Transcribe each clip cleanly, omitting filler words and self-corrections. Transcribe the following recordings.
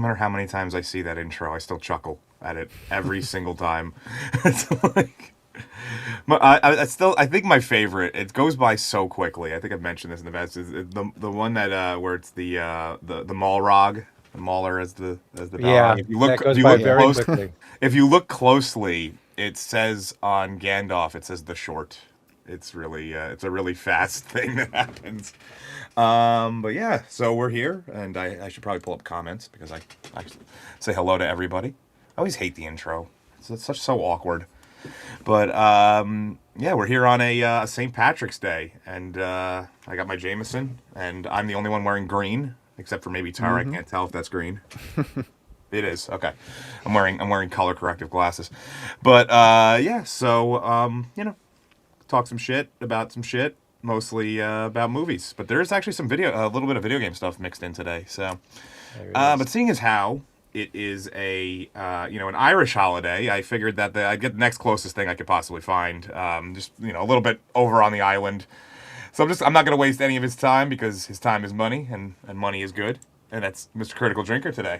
matter how many times I see that intro, I still chuckle at it every single time. It's like, I think my favorite. It goes by so quickly. I think I've mentioned this in the past. Is the one that where it's the Malrog, the Mauler as the dog. Yeah, that goes by very quickly. If you look closely, it says on Gandalf, it says the short. It's really it's a really fast thing that happens. But yeah, so we're here, and I should probably pull up comments because I say hello to everybody. I always hate the intro. It's so awkward. But yeah, we're here on a St. Patrick's Day, and I got my Jameson, and I'm the only one wearing green, except for maybe Tara. I can't tell if that's green. It is. Okay. I'm wearing color corrective glasses. But yeah, so talk some shit about some shit, mostly about movies. But there is actually a little bit of video game stuff mixed in today. So, but seeing as how it is an Irish holiday, I figured that I'd get the next closest thing I could possibly find. Just a little bit over on the island. So I'm not going to waste any of his time because his time is money and money is good. And that's Mr. Critical Drinker today.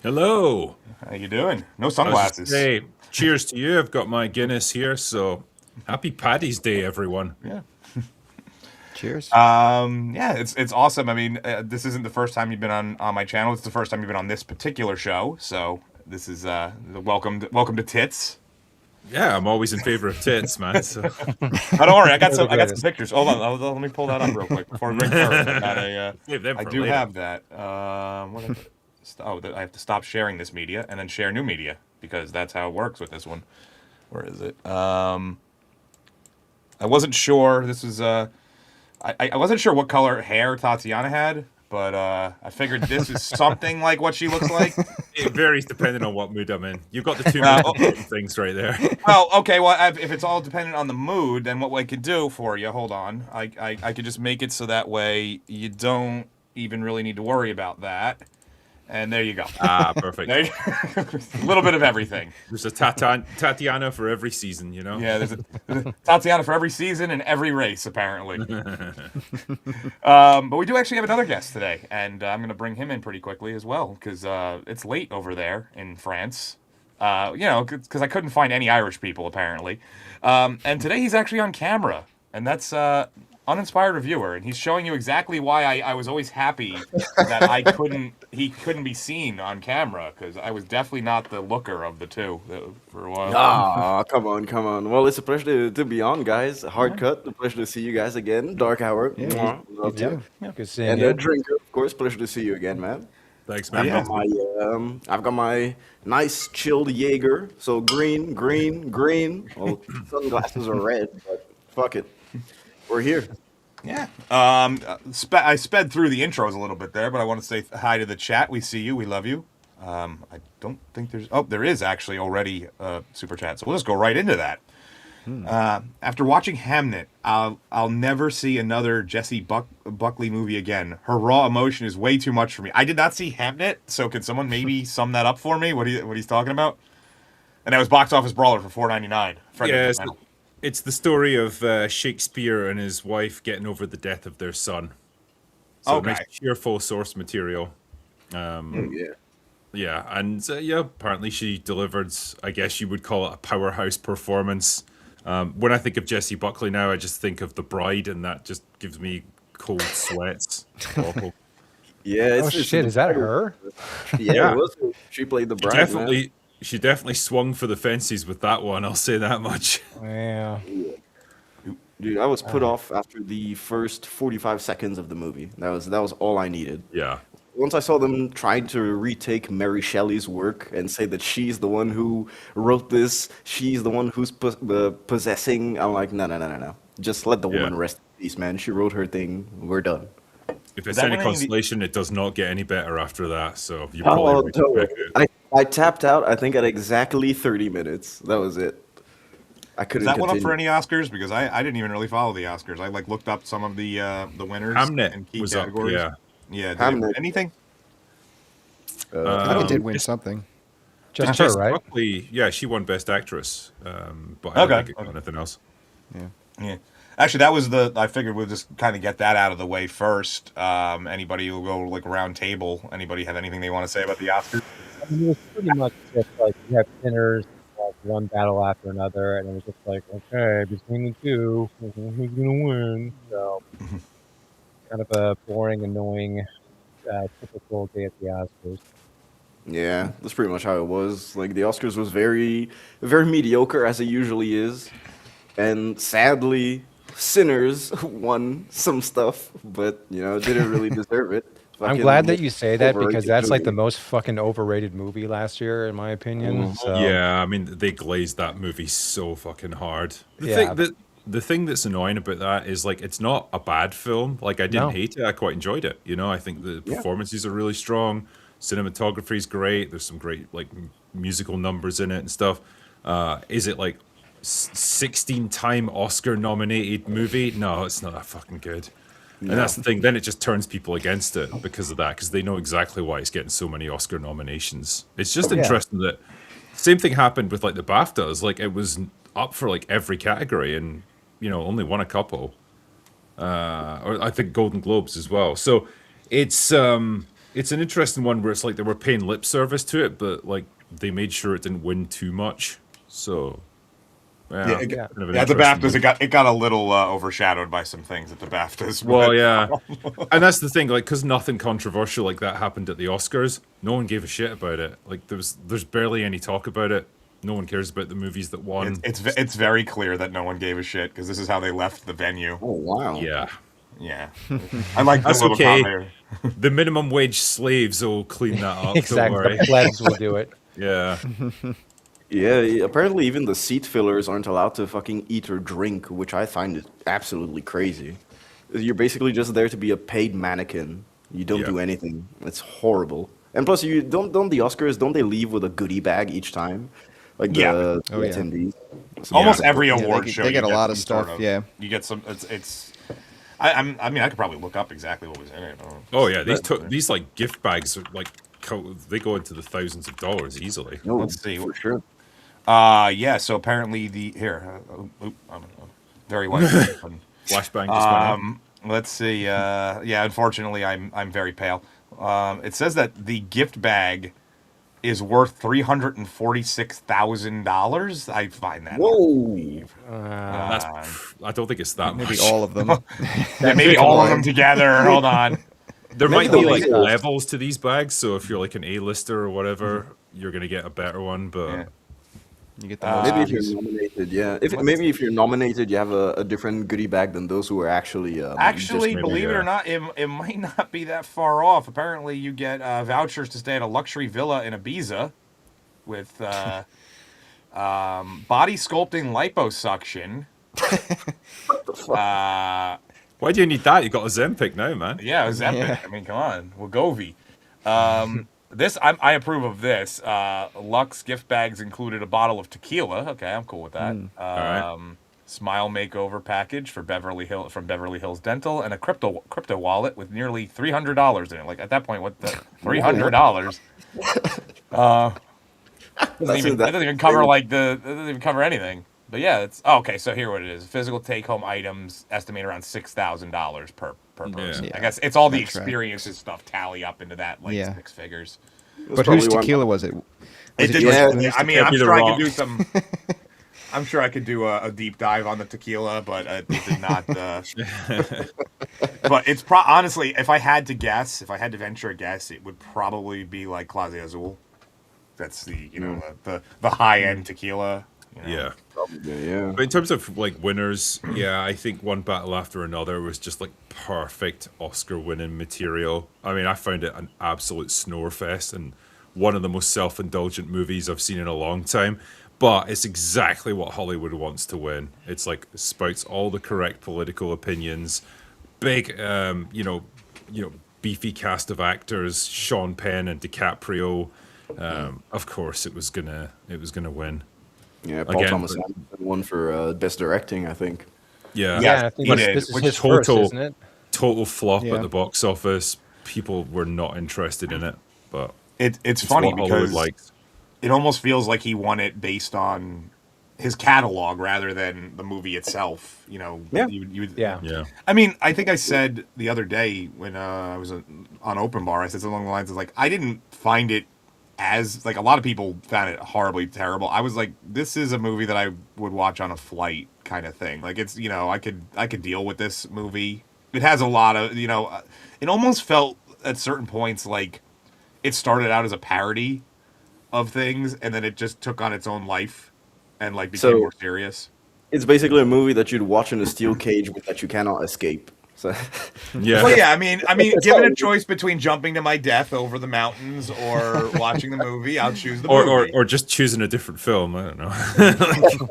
Hello. How you doing? No sunglasses. Hey, cheers to you. I've got my Guinness here, so happy PaTiTs Day, everyone. Yeah. Cheers. Yeah, it's awesome. I mean, this isn't the first time you've been on my channel. It's the first time you've been on this particular show. So this is welcome to Tits. Yeah, I'm always in favor of tits, man. So. Oh, don't worry, I got some pictures. Hold on, let me pull that up real quick before we bring Tara. I do have that. What is it? I have to stop sharing this media and then share new media because that's how it works with this one. Where is it? I wasn't sure. This was I wasn't sure what color hair Tatiana had, but I figured this is something like what she looks like. It varies depending on what mood I'm in. You've got the two most important things right there. Well, okay. Well, if it's all dependent on the mood, then what I could do for you? Hold on. I could just make it so that way you don't even really need to worry about that. And there you go. Ah, perfect. A little bit of everything. There's a Tatiana for every season, you know? Yeah, there's a Tatiana for every season and every race, apparently. But we do actually have another guest today, and I'm going to bring him in pretty quickly as well, because it's late over there in France. Because I couldn't find any Irish people, apparently. And today he's actually on camera, and that's... Uninspired Reviewer, and he's showing you exactly why I was always happy that he couldn't be seen on camera, because I was definitely not the looker of the two for a while. Ah, come on. Well, it's a pleasure to be on, guys. Hard cut. A pleasure to see you guys again. Dark Hour. Yeah, good seeing and you. Drinker, of course. Pleasure to see you again, man. Thanks, man. I've got my nice chilled Jaeger. So green. Well, sunglasses are red, but fuck it. We're here. Yeah. I sped through the intros a little bit there, but I want to say hi to the chat. We see you. We love you. I don't think there's... Oh, there is actually already a super chat, so we'll just go right into that. After watching Hamnet, I'll never see another Jessie Buckley movie again. Her raw emotion is way too much for me. I did not see Hamnet, so can someone maybe sum that up for me? What he's talking about? And that was Box Office Brawler for $4.99. Yeah, it's the story of Shakespeare and his wife getting over the death of their son. So okay. Nice cheerful source material. Yeah, and apparently she delivered, I guess you would call it a powerhouse performance. When I think of Jessie Buckley now, I just think of The Bride, and that just gives me cold sweats. Awful. Yeah. Shit, is that her? Yeah. It was. She played The Bride. She definitely swung for the fences with that one, I'll say that much. Yeah. Dude, I was put off after the first 45 seconds of the movie. That was all I needed. Yeah. Once I saw them trying to retake Mary Shelley's work and say that she's the one who wrote this, she's the one who's possessing, I'm like, no. Just let the woman rest in peace, man. She wrote her thing. We're done. If it's any consolation, it does not get any better after that. So you probably respect it. I tapped out, I think, at exactly 30 minutes. That was it. I couldn't Is that one up continue. for any Oscars? Because I didn't even really follow the Oscars. I looked up some of the winners Hamnet and key was categories. up, Yeah. Hamnet. Anything? I think it did win something. Just her, right? Buckley, yeah, she won Best Actress. But I don't think it got anything else. Yeah. Actually, that was I figured we'll just kind of get that out of the way first. Anybody will go like round table. Anybody have anything they want to say about the Oscars? I mean, it was pretty much just like you have sinners, like one battle after another, and it was just like, okay, between the two, who's gonna win? So, kind of a boring, annoying, typical day at the Oscars. Yeah, that's pretty much how it was. Like the Oscars was very, very mediocre as it usually is, and sadly, Sinners won some stuff, but didn't really deserve it. I'm glad that you say that because Overrated that's like the movie. most fucking overrated movie last year, in my opinion. So Yeah, I mean, they glazed that movie so fucking hard. Yeah. The thing that's annoying about that is like it's not a bad film. Like I didn't No. hate it. I quite enjoyed it. I think the performances are really strong. Cinematography is great. There's some great like musical numbers in it and stuff. Is it like 16-time Oscar nominated movie? No, it's not that fucking good. And that's the thing. Then it just turns people against it because of that, because they know exactly why it's getting so many Oscar nominations. It's just interesting that same thing happened with like the BAFTAs. Like it was up for like every category, and only won a couple. Or I think Golden Globes as well. So it's an interesting one where it's like they were paying lip service to it, but like they made sure it didn't win too much. So. The BAFTAs it got a little overshadowed by some things at the BAFTAs. Well, yeah, and that's the thing, like, because nothing controversial like that happened at the Oscars. No one gave a shit about it. Like, there's barely any talk about it. No one cares about the movies that won. It's very clear that no one gave a shit because this is how they left the venue. Oh wow! Yeah. I like That's the little okay. comment. The minimum wage slaves will clean that up. exactly, Don't worry. the plebs will do it. Yeah. Yeah, apparently even the seat fillers aren't allowed to fucking eat or drink, which I find it absolutely crazy. You're basically just there to be a paid mannequin. You don't do anything. It's horrible. And plus, you don't the Oscars, don't they leave with a goodie bag each time? Like the attendees. So Almost every award they show. get you a lot of some stuff. Yeah, you get some. It's. I mean, I could probably look up exactly what was in it. Oh yeah, these like gift bags are like they go into the thousands of dollars easily. No, Let's see. for sure. So apparently I'm very white. Flashbang just went up. Let's see. Unfortunately, I'm very pale. It says that the gift bag is worth $346,000. I find that. Whoa! I don't think it's that maybe much. all of them. Maybe all of them together. Hold on. There might Maybe be like the- levels to these bags, so if you're like an A-lister or whatever, you're gonna get a better one. But You get the most Maybe if goodies. you're nominated, maybe if you're nominated, you have a different goodie bag than those who are actually. Actually, just- believe it or not, it might not be that far off. Apparently, you get vouchers to stay at a luxury villa in Ibiza with body sculpting liposuction. why do you need that? You got a Zempic now, man. Yeah, it was epic. Yeah. I mean, come on, Wegovy. This I approve of this. Lux gift bags included a bottle of tequila. Okay, I'm cool with that. Alright. Smile makeover package from Beverly Hills Dental, and a crypto wallet with nearly $300 in it. Like at that point, what the $300? That doesn't even cover that doesn't even cover anything. But yeah, it's okay. So here what it is: physical take-home items estimated around $6,000 per person. Yeah. I guess it's all the That's right. experiences stuff tally up into that like Yeah. 6 figures. But probably whose one- tequila was it? It did. Yeah, I mean, I'm Be the sure I Rock. could do some. I'm sure I could do a deep dive on the tequila, but it did not. But it's honestly, if I had to venture a guess, it would probably be like Clase Azul. That's the the high end tequila. Yeah. Yeah. But in terms of like winners, I think One Battle After Another was just like perfect Oscar winning material. I mean, I found it an absolute snore fest and one of the most self-indulgent movies I've seen in a long time. But it's exactly what Hollywood wants to win. It's like spouts all the correct political opinions, big, beefy cast of actors, Sean Penn and DiCaprio. Of course, it was gonna win. Yeah, Paul Again, Thomas but- Anderson won for best directing, I think. Yeah, Yeah, I think he this did, is which his total- first, isn't it? total flop Yeah. at the box office. People were not interested in it, but It's it's funny what Hollywood because likes. it almost feels like he won it based on his catalog rather than the movie itself. You know, Yeah. you would, Yeah. Yeah. I mean, I think I said the other day when I was on Open Bar, I said something along the lines of like, I didn't find it as like a lot of people found it horribly terrible. I was like, this is a movie that I would watch on a flight kind of thing. Like it's, you know, I could deal with this movie. It has a lot of, you know, it almost felt at certain points like it started out as a parody of things and then it just took on its own life and like became So- more serious. It's basically a movie that you'd watch in a steel cage, but that you cannot escape. So, Yeah. Well, yeah, I mean, given a choice between jumping to my death over the mountains or watching the movie, I'll choose the movie. Or just choosing a different film. I don't know. I don't know.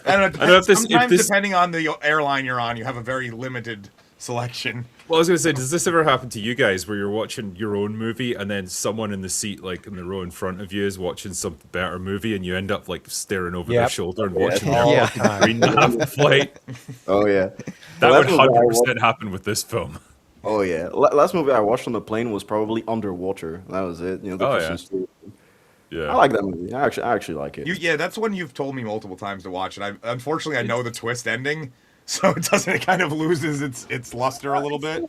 I don't know if this- Sometimes, if this- depending on the airline you're on, you have a very limited selection. Well, I was going to say, does this ever happen to you guys where you're watching your own movie and then someone in the seat, like in the row in front of you, is watching some better movie and you end up like staring over their Yep. shoulder and Yeah. watching All their the time. screen half the flight? oh yeah, That Well, would that's what I 100% happen with this film. Oh yeah. Last movie I watched on the plane was probably Underwater. That was it. You know, the Oh, Christian yeah. story. Yeah. I like that movie. I actually like it. Yeah, that's one you've told me multiple times to watch, and unfortunately I know the twist ending, so it kind of loses its luster a little bit.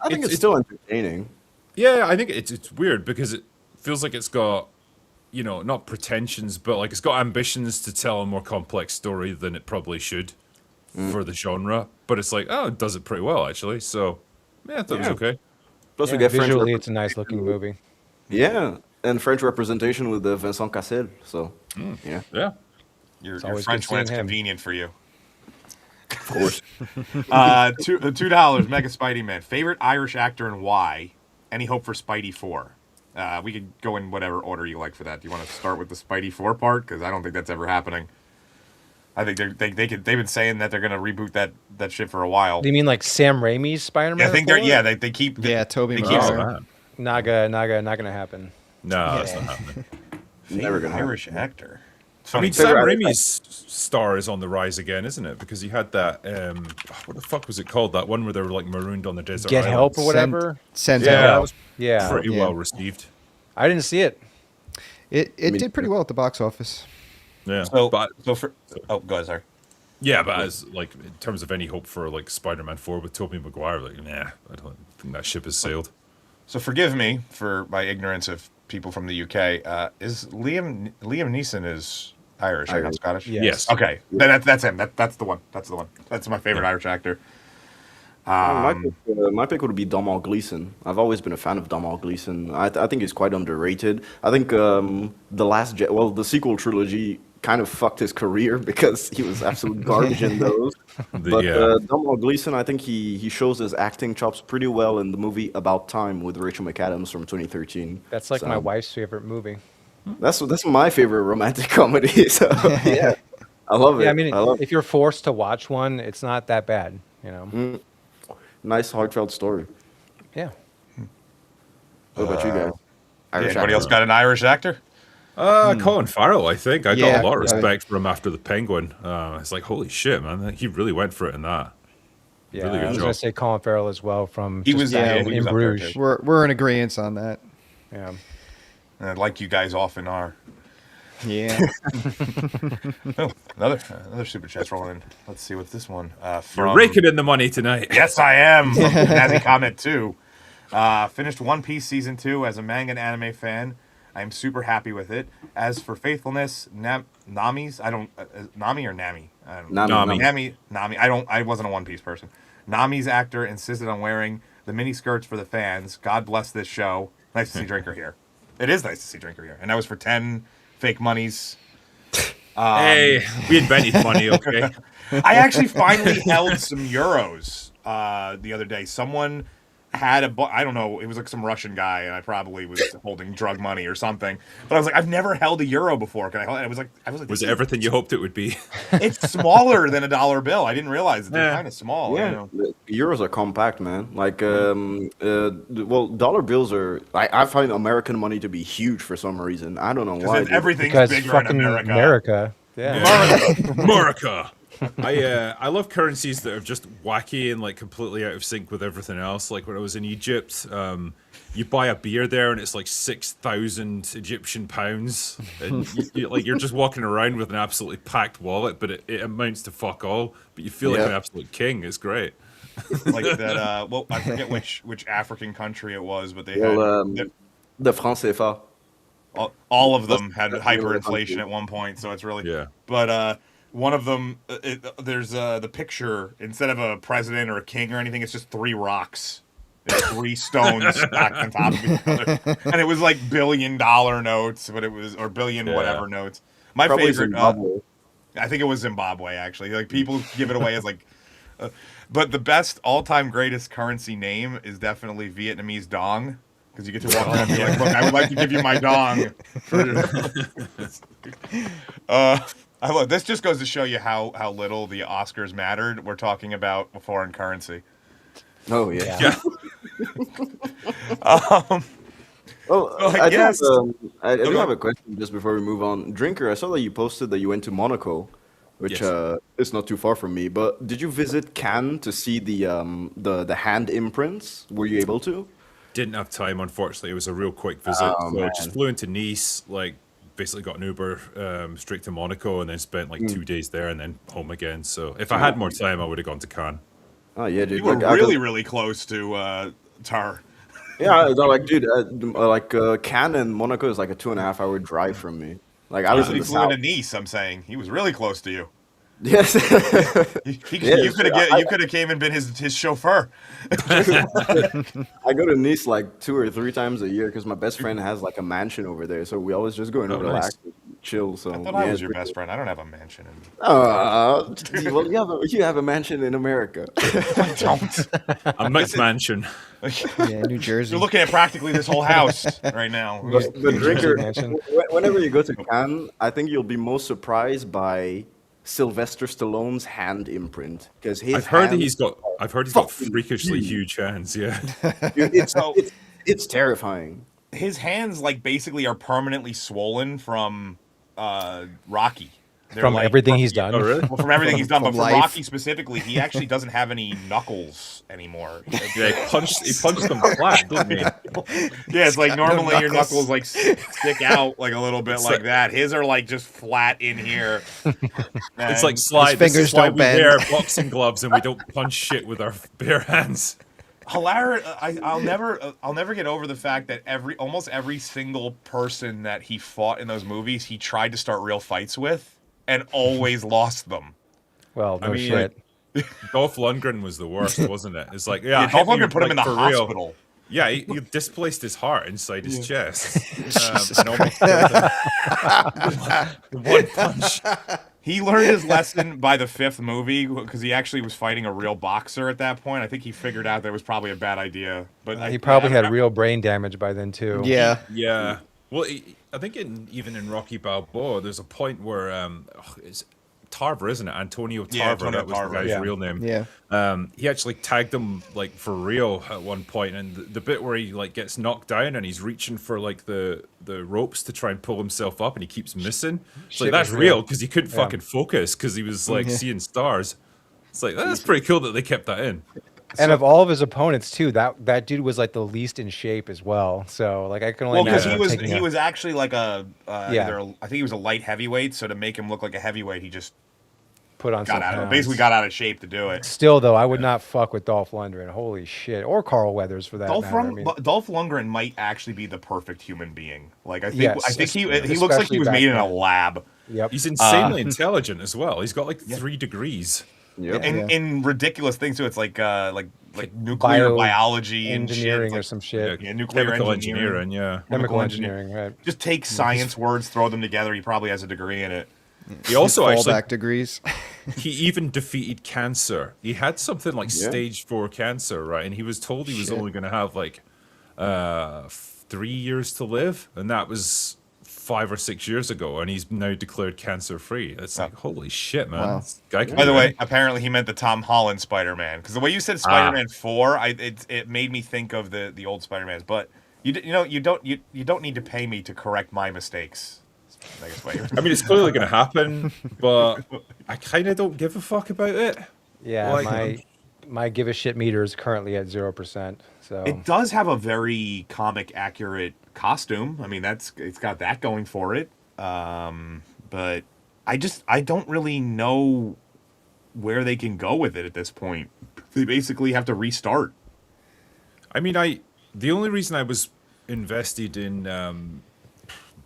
I think it's- it's still entertaining. Yeah, I think it's weird because it feels like it's got, you know, not pretensions, but like it's got ambitions to tell a more complex story than it probably should for the genre. But it's like, oh, it does it pretty well actually. So yeah, I thought it was Yeah. okay. Plus we Yeah, get French visually, it's a nice looking movie. Yeah, and French representation with Vincent Cassel. So yeah, Yeah. You're always French good when it's seeing him. convenient for you. of course. $2, Mega Spidey Man. Favorite Irish actor and why? Any hope for Spidey 4? We could go in whatever order you like for that. Do you want to start with the Spidey 4 part? Because I don't think that's ever happening. I think they've been saying that they're going to reboot that shit for a while. Do you mean like Sam Raimi's Spider-Man? Yeah, I think they keep. Yeah, Tobey they keep Maguire. Oh, man. not gonna happen. No, that's not happening. Never gonna happen. Irish actor. I mean, Favorite Sam Irish Raimi's star is on the rise again, isn't it? Because he had that, what the fuck was it called? That one where they were like marooned on the desert Get island. Help or whatever. Send Yeah, that Help. was Yeah, pretty Yeah. well received. I didn't see it. It mean- did pretty well at the box office. Yeah, So, but go ahead, sorry. yeah, but as like in terms of any hope for like Spider-Man 4 with Tobey Maguire, like nah, I don't think that ship has sailed. So forgive me for my ignorance of people from the UK. Is Liam Neeson is Irish, right? Not Irish. Scottish? Yes. Okay, then that's him. That's the one. That's the one. That's my favorite Irish actor. My pick would be Domhnall Gleeson. I've always been a fan of Domhnall Gleeson. I think he's quite underrated. I think the sequel trilogy kind of fucked his career because he was absolute garbage in those. But Domhnall Gleeson, I think he shows his acting chops pretty well in the movie About Time with Rachel McAdams from 2013. That's like So, my wife's favorite movie. That's my favorite romantic comedy. So yeah, I love it. Yeah, I mean, love if you're forced to watch one, it's not that bad. You know. nice heartfelt story. Yeah. What about you guys? Anybody else got an Irish actor? Colin Farrell, I think. I got Yeah, a lot of yeah. respect for him after The Penguin. It's like, holy shit, man. He really went for it in that. Yeah, Really good I was job. gonna say Colin Farrell as well from He just was- that yeah, in he was up there, Bruges. too. We're in agreement on that. Yeah. Like you guys often are. Yeah. Oh, another super chat's rolling in. Let's see what's this one. You're From raking in the money tonight. Yes, I am. From Nazi Comment 2. Finished One Piece Season 2 as a manga and anime fan. I am super happy with it. As for faithfulness, Nami's, I don't, Nami or Nami? I don't know. Nami. Nami. I wasn't a One Piece person. Nami's actor insisted on wearing the mini skirts for the fans. God bless this show. Nice to see Drinker here. It is nice to see Drinker here. And that was for 10 fake monies. Hey, we invented money, okay? I actually finally held some euros the other day. Someone had I don't know, it was like some Russian guy, and I probably was holding drug money or something. But I was like, I've never held a euro before. Can I hold it? I was like, Was it everything you hoped it would be? It's smaller than a dollar bill. I didn't realize they're Yeah. kind of small. Yeah, You know? the euros are compact, man. Like, well, dollar bills are. I find American money to be huge for some reason. I don't know why. Because everything's Because bigger in fucking America. Yeah. America. I love currencies that are just wacky and like completely out of sync with everything else. Like when I was in Egypt, you buy a beer there and it's like 6,000 Egyptian pounds, and you're just walking around with an absolutely packed wallet, but it amounts to fuck all. But you feel like an absolute king. It's great. Like that. Well, I forget which African country it was, but they Well, had the franc CFA. all of them had hyperinflation at one point, so it's really. Yeah. But one of them, there's the picture, instead of a president or a king or anything, it's just 3 rocks. There's 3 stones stacked on top of each other, and it was like $1 billion notes, but it was or billion whatever notes. My Probably favorite, Zimbabwe. I think it was Zimbabwe actually. Like people give it away as like, but the best all-time greatest currency name is definitely Vietnamese dong, because you get to walk around and be like, look, I would like to give you my dong. I love this. Just goes to show you how little the Oscars mattered. We're talking about a foreign currency. Oh yeah. Yeah. Well, So I guess- I do go have a question just before we move on. Drinker, I saw that you posted that you went to Monaco, which Yes. is not too far from me. But did you visit Cannes to see the hand imprints? Were you able to? Didn't have time, unfortunately. It was a real quick visit. Oh, So man. just flew into Nice, like basically got an Uber straight to Monaco, and then spent like 2 days there and then home again. So if I had more time, I would have gone to Cannes. Oh yeah, dude. You were Like, I really, got- really close to Tar. Yeah, no, like dude, Cannes and Monaco is like a 2.5 hour drive from me. Like I was in He the flew south. into Nice. I'm saying he was really close to you. Yes. You could have came and been his chauffeur. I go to Nice like 2 or 3 times a year because my best friend has like a mansion over there, so we always just go and Oh, relax, nice. chill. So I thought yeah, I was it's your pretty best friend. I don't have a mansion. Well, you have a mansion in America. I don't. A mixed mansion. Yeah, New Jersey. You're looking at practically this whole house right now. But Drinker, Mansion. whenever you go to Cannes, I think you'll be most surprised by Sylvester Stallone's hand imprint because his I've heard that hands he's got fucking freakishly huge hands. Yeah. dude, it's terrifying. His hands like basically are permanently swollen from Rocky. They're From like- everything he's done. Oh, really? Well, from everything he's done, but From from life. Rocky specifically, he actually doesn't have any knuckles anymore. Yeah, he punched them flat, didn't he? Yeah, it's like normally your knuckles. knuckles like stick out like a little bit like that. His are like just flat in here. It's like And- slide. His This is fingers why don't we bend. wear boxing gloves and we don't punch shit with our bare hands. hilarious. I'll never get over the fact that almost every single person that he fought in those movies, he tried to start real fights with and always lost them. Well, no I mean, shit. Dolph Lundgren was the worst, wasn't it? It's like, Yeah, yeah, Dolph hit me, Lundgren put him in the like, for real. hospital. Yeah, he displaced his heart inside his chest. And almost killed him. One punch. He learned his lesson by the 5th movie because he actually was fighting a real boxer at that point. I think he figured out that it was probably a bad idea. But He probably had real brain damage by then too. Yeah. Yeah. Well, I think even in Rocky Balboa, there's a point where it's Tarver, isn't it? Antonio Tarver, Yeah, Antonio that was Tarver, the guy's yeah. real name. Yeah. He actually tagged him like for real at one point, and the bit where he like gets knocked down and he's reaching for like the ropes to try and pull himself up, and he keeps missing. It's Shit like that's was real real. because he couldn't Yeah. fucking focus because he was like Yeah. seeing stars. It's like that's pretty cool that they kept that in. And of all of his opponents too, that dude was like the least in shape as well. So like I can only well, because imagine he taking was actually like I think he was a light heavyweight. So to make him look like a heavyweight, he just put on some pounds. basically got out of shape to do it. Still though, I would not fuck with Dolph Lundgren. Holy shit, or Carl Weathers for that Dolph, matter. I mean, Dolph Lundgren might actually be the perfect human being. Like I think Yes, he looks like he especially was back made in a then. lab. yep. He's insanely intelligent as well. He's got like 3 degrees. Yep. And in ridiculous things too. It's like nuclear Bio- biology and engineering shit. or some shit. Yeah, nuclear Chemical engineering. yeah. Chemical engineering, right? Just take science words, throw them together. He probably has a degree in it. He also actually Fallback degrees. he even defeated cancer. He had something like Yeah. stage 4 cancer, right? And he was told he was Shit. only going to have like 3 years to live, and that was 5 or 6 years ago, and he's now declared cancer free. It's like holy shit, man! Wow. This guy can By the do way, it. apparently he meant the Tom Holland Spider-Man because the way you said Spider-Man 4, it made me think of the old Spider-Mans. But you don't need to pay me to correct my mistakes. I guess what you're- I mean, it's clearly going to happen, but I kind of don't give a fuck about it. Yeah, Like, my give a shit meter is currently at 0%. So It does have a very comic accurate costume. I mean, it's got that going for it. But I don't really know where they can go with it at this point. They basically have to restart. I mean, the only reason I was invested in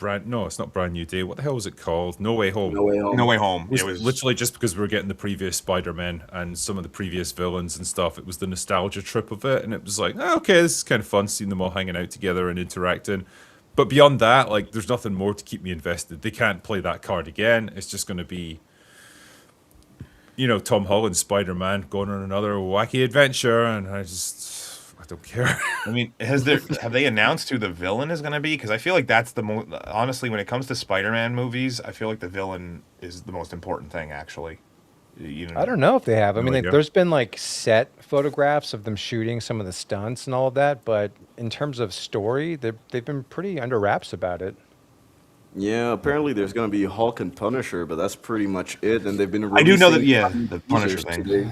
it's not Brand New Day. What the hell was it called? No Way Home. No Way Home. No Way Home. It was literally just because we were getting the previous Spider-Man and some of the previous villains and stuff. It was the nostalgia trip of it, and it was like, oh, okay, this is kind of fun seeing them all hanging out together and interacting. But beyond that, like, there's nothing more to keep me invested. They can't play that card again. It's just going to be, Tom Holland, Spider-Man, going on another wacky adventure, and I don't care. I mean, have they announced who the villain is going to be? Because I feel like that's honestly, when it comes to Spider-Man movies, I feel like the villain is the most important thing, actually. I don't know if they have. I mean, idea. there's been like set photographs of them shooting some of the stunts and all of that, but in terms of story, they've been pretty under wraps about it. Yeah, apparently there's going to be Hulk and Punisher, but that's pretty much it. And they've been I do know that, releasing the Punisher teasers thing. today.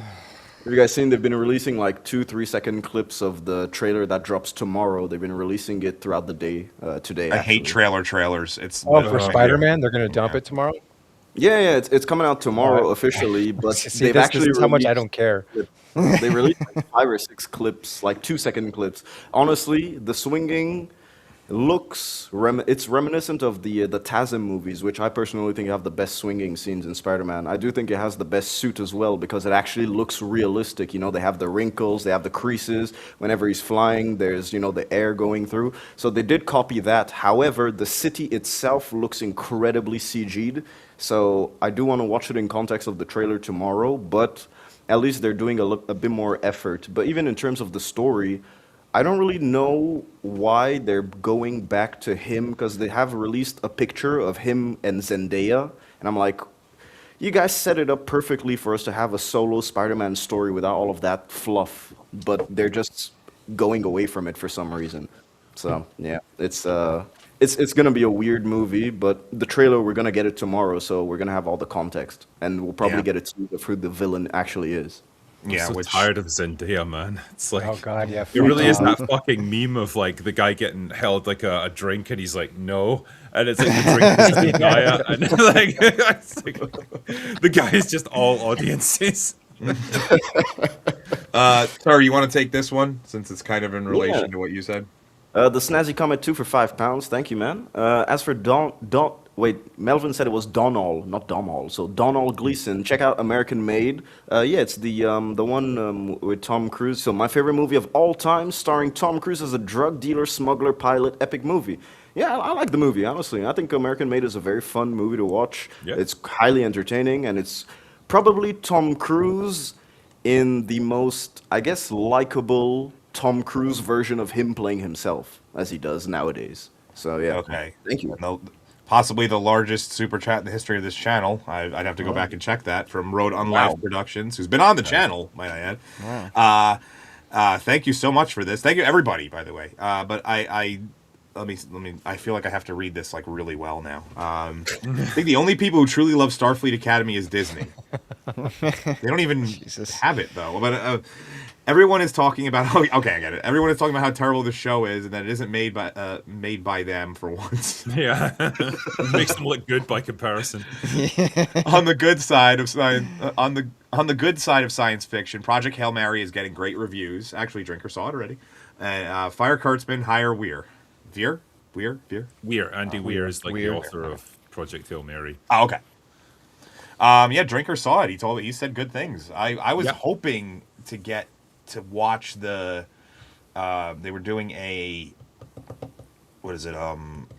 Have you guys seen they've been releasing like 2-3 second clips of the trailer that drops tomorrow? They've been releasing it throughout the day today. I hate actually. trailers. It's For Spider-Man, they're going to dump it tomorrow? Yeah, it's coming out tomorrow officially, but See, they've this actually is how much I released- don't care. They released like 5 or 6 clips, like 2 second clips. Honestly, the swinging looks it's reminiscent of the TASM movies, which I personally think have the best swinging scenes in Spider-Man. I do think it has the best suit as well because it actually looks realistic. They have the wrinkles, they have the creases. Whenever he's flying, there's the air going through. So they did copy that. However, the city itself looks incredibly CG'd. So I do want to watch it in context of the trailer tomorrow, but at least they're doing a bit more effort. But even in terms of the story, I don't really know why they're going back to him because they have released a picture of him and Zendaya, and I'm like, you guys set it up perfectly for us to have a solo Spider-Man story without all of that fluff, but they're just going away from it for some reason. So yeah, it's gonna be a weird movie, but the trailer we're gonna get it tomorrow, so we're gonna have all the context, and we'll probably get a tease of who the villain actually is. Yeah, I'm so tired of Zendaya, man. It's like, Oh God, yeah. it really is that fucking meme of like the guy getting held like a drink and he's like, no. And it's like the drink is Zendaya. And like, it's like, the guy is just all audiences. Sorry, you want to take this one since it's kind of in relation to what you said? The Snazzy Comet 2 for £5. Thank you, man. As for Melvin said it was Donald, not Domall. So Donald Gleason, check out American Made. Yeah, it's the one with Tom Cruise. So my favorite movie of all time, starring Tom Cruise as a drug dealer, smuggler, pilot, epic movie. Yeah, I like the movie, honestly. I think American Made is a very fun movie to watch. Yeah. It's highly entertaining, and it's probably Tom Cruise in the most, I guess, likable Tom Cruise version of him playing himself, as he does nowadays. So yeah. Okay. Thank you. Possibly the largest super chat in the history of this channel. I'd have to go back and check that from Road Unlife Productions, who's been on the channel, might I add. Thank you so much for this. Thank you everybody, by the way. But I feel like I have to read this like really well now. I think the only people who truly love Starfleet Academy is Disney. They don't even have it though. But everyone is talking about okay, I get it. Everyone is talking about how terrible the show is and that it isn't made by them for once. Yeah. It makes them look good by comparison. On the good side of science, on the good side of science fiction, Project Hail Mary is getting great reviews. Actually, Drinker saw it already. And Fire Kurtzman, hire Weir. Andy Weir is like the author of Project Hail Mary. Oh, okay. Yeah, Drinker saw it. He said good things. I was hoping to get to watch the. They were doing a. What is it? A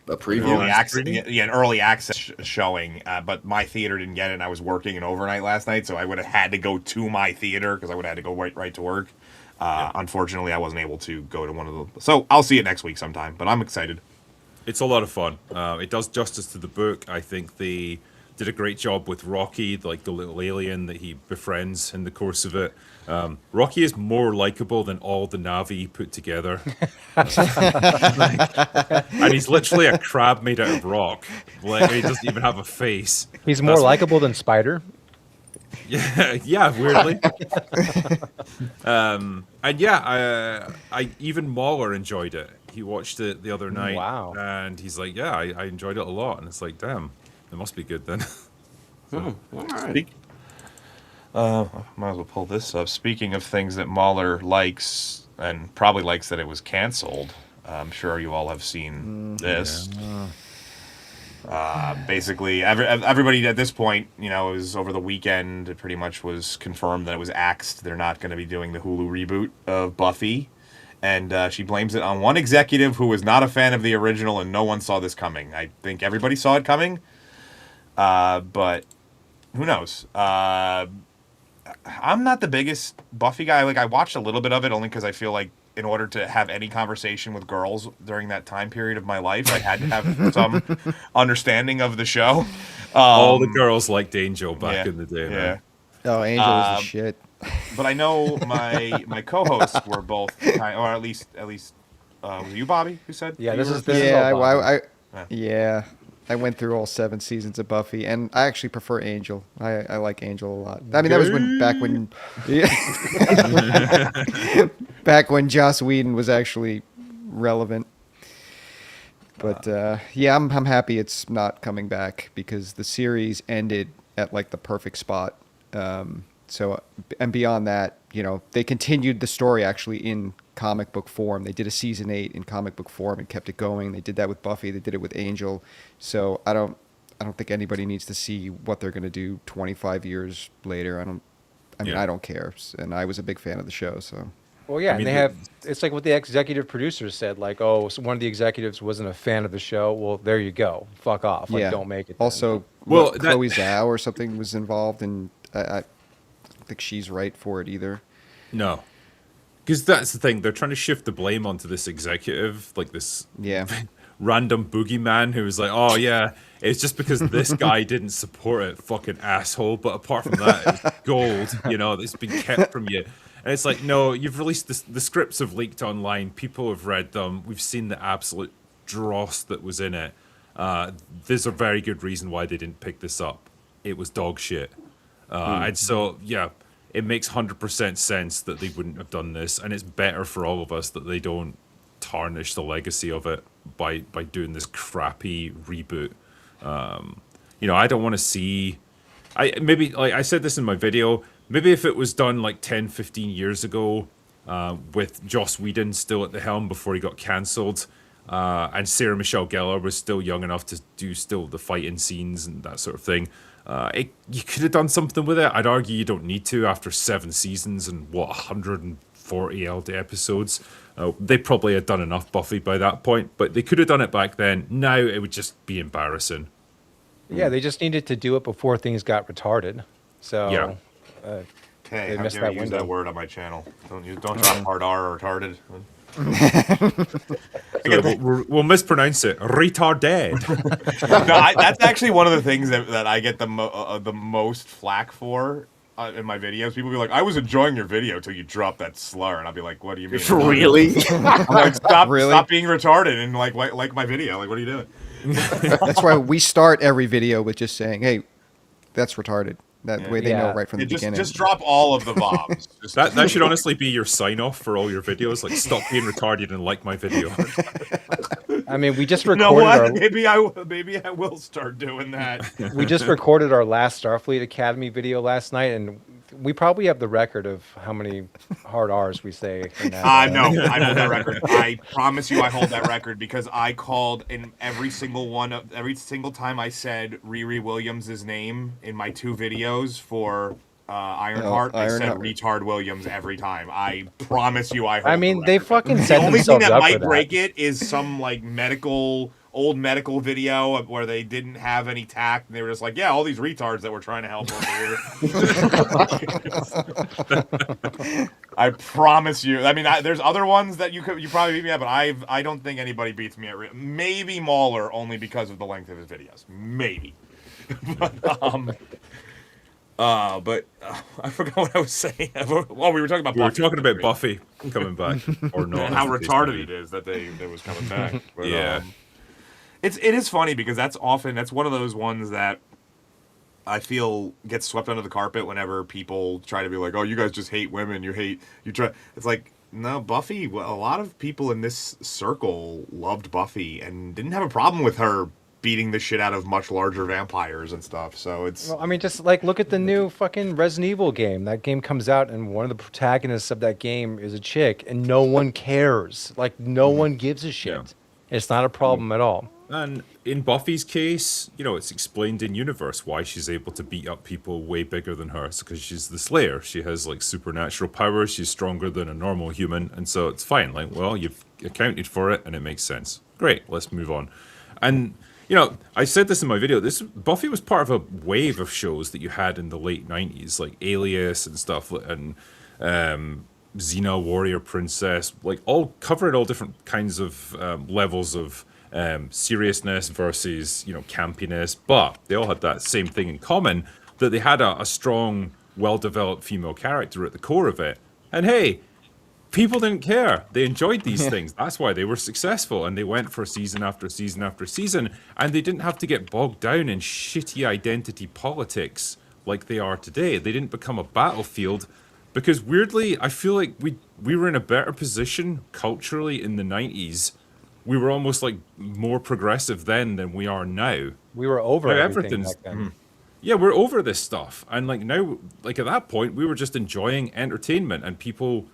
preview. Early access, an early access showing, but my theater didn't get it. And I was working an overnight last night, so I would have had to go to my theater because I would have had to go right to work. Unfortunately, I wasn't able to go to one of them. So I'll see it next week sometime, but I'm excited. It's a lot of fun. It does justice to the book. I think they did a great job with Rocky, like the little alien that he befriends in the course of it. Rocky is more likable than all the Na'vi put together. And he's literally a crab made out of rock. Like, he doesn't even have a face. He's more likable than Spider. Yeah, weirdly. And yeah, I even Mahler enjoyed it. He watched it the other night, Wow. and he's like, "Yeah, I enjoyed it a lot." And it's like, "Damn, it must be good then." All right. Speak. Might as well pull this up. Speaking of things that Mahler likes, and probably likes that it was canceled, I'm sure you all have seen this. Basically, everybody at this point, you know, it was over the weekend. It pretty much was confirmed that it was axed. They're not going to be doing the Hulu reboot of Buffy. And she blames it on one executive who was not a fan of the original, and no one saw this coming. I think everybody saw it coming, but who knows? I'm not the biggest Buffy guy. Like, I watched a little bit of it only because I feel like in order to have any conversation with girls during that time period of my life, I had to have some understanding of the show. All the girls liked Angel back in the day, Yeah. man. Oh, Angel was the shit. But I know my co-hosts were both, or at least was it you, Bobby, who said? Yeah, you this were- is this Yeah, is all Bobby. yeah. I went through all 7 seasons of Buffy, and I actually prefer Angel. I like Angel a lot. I mean, that was back when Joss Whedon was actually relevant. But yeah, I'm happy it's not coming back because the series ended at like the perfect spot. So and beyond that, you know, they continued the story actually in comic book form. They did a season 8 in comic book form and kept it going. They did that with Buffy. They did it with Angel. So I don't think anybody needs to see what they're going to do 25 years later. I mean, Yeah. I don't care. And I was a big fan of the show, so. Well, yeah, I mean, and they have. It's like what the executive producers said. Like, oh, so one of the executives wasn't a fan of the show. Well, there you go. Fuck off. Like, don't make it. Then. Also, Well, Chloe Zhao or something was involved, and I don't think she's right for it either. No. Because that's the thing. They're trying to shift the blame onto this executive, like this Yeah. random boogeyman who was like, oh, yeah, it's just because this guy didn't support it, fucking asshole. But apart from that, it's gold, you know, that's been kept from you. And it's like, no, you've released this, the scripts have leaked online. People have read them. We've seen the absolute dross that was in it. There's a very good reason why they didn't pick this up. It was dog shit. And so, yeah, it makes 100% sense that they wouldn't have done this. And it's better for all of us that they don't tarnish the legacy of it by doing this crappy reboot. You know, I don't want to see... maybe, like I said this in my video, maybe if it was done like 10, 15 years ago with Joss Whedon still at the helm before he got cancelled, and Sarah Michelle Gellar was still young enough to do still the fighting scenes and that sort of thing, you could have done something with it. I'd argue you don't need to after 7 seasons and, 140 odd episodes. They probably had done enough Buffy by that point, but they could have done it back then. Now it would just be embarrassing. Yeah, they just needed to do it before things got retarded. So Yeah. Hey, They how missed dare that you use window. that word on my channel? Don't drop hard R or retarded. We'll mispronounce it. Retarded. No, that's actually one of the things that I get the most flack for in my videos. People be like, "I was enjoying your video till you dropped that slur," and I'll be like, "What do you mean?" Really? I'm like, stop Really? being retarded and like my video. Like, what are you doing? That's why we start every video with just saying, "Hey, that's retarded." That way they know Yeah. right from the beginning. Just drop all of the bombs. Just, That should honestly be your sign off for all your videos. Like, stop being retarded and like my video. I mean, we just you recorded know what? our Maybe I will start doing that. we just recorded our last Starfleet Academy video last night, and we probably have the record of how many hard R's we say. In that, No, I hold that record. I promise you, I hold that record because I called in every single time I said Riri Williams' name in my 2 videos for Ironheart. I said Ironheart. retard Williams every time. I promise you, I hold. I mean, the they record. fucking The set only thing themselves that up might for that. break it is some like old medical video where they didn't have any tact and they were just like, yeah, all these retards that we're trying to help over here. I promise you. I mean, there's other ones that you probably beat me at, but I don't think anybody beats me at maybe Mahler only because of the length of his videos. Maybe. But I forgot what I was saying. Well, we were talking about We were Buffy. talking about Buffy coming back or not. And how as the case retarded may it be. is that it was coming back. But, Yeah. it is funny because that's one of those ones that I feel gets swept under the carpet whenever people try to be like, "Oh, you guys just hate women. You try." It's like, no, Buffy. A lot of people in this circle loved Buffy and didn't have a problem with her beating the shit out of much larger vampires and stuff. So it's. Well, I mean, just like look at the new fucking Resident Evil game. That game comes out, and one of the protagonists of that game is a chick, and no one cares. Like, no one gives a shit. Yeah. It's not a problem at all. And in Buffy's case, you know, it's explained in universe why she's able to beat up people way bigger than her. It's because she's the Slayer. She has like supernatural powers. She's stronger than a normal human, and so it's fine. Like, well, you've accounted for it, and it makes sense. Great, let's move on. And you know, I said this in my video. This Buffy was part of a wave of shows that you had in the late '90s, like Alias and stuff, and Xena Warrior Princess, like all covering all different kinds of levels of seriousness versus, you know, campiness, but they all had that same thing in common, that they had a strong, well-developed female character at the core of it. And hey, people didn't care. They enjoyed these things. That's why they were successful, and they went for season after season after season, and they didn't have to get bogged down in shitty identity politics like they are today. They didn't become a battlefield, because weirdly, I feel like we were in a better position culturally in the 90s. We were almost like more progressive then than we are now. We were over Now everything everything's- back then. Yeah, we're over this stuff. And like now, like at that point, we were just enjoying entertainment, and people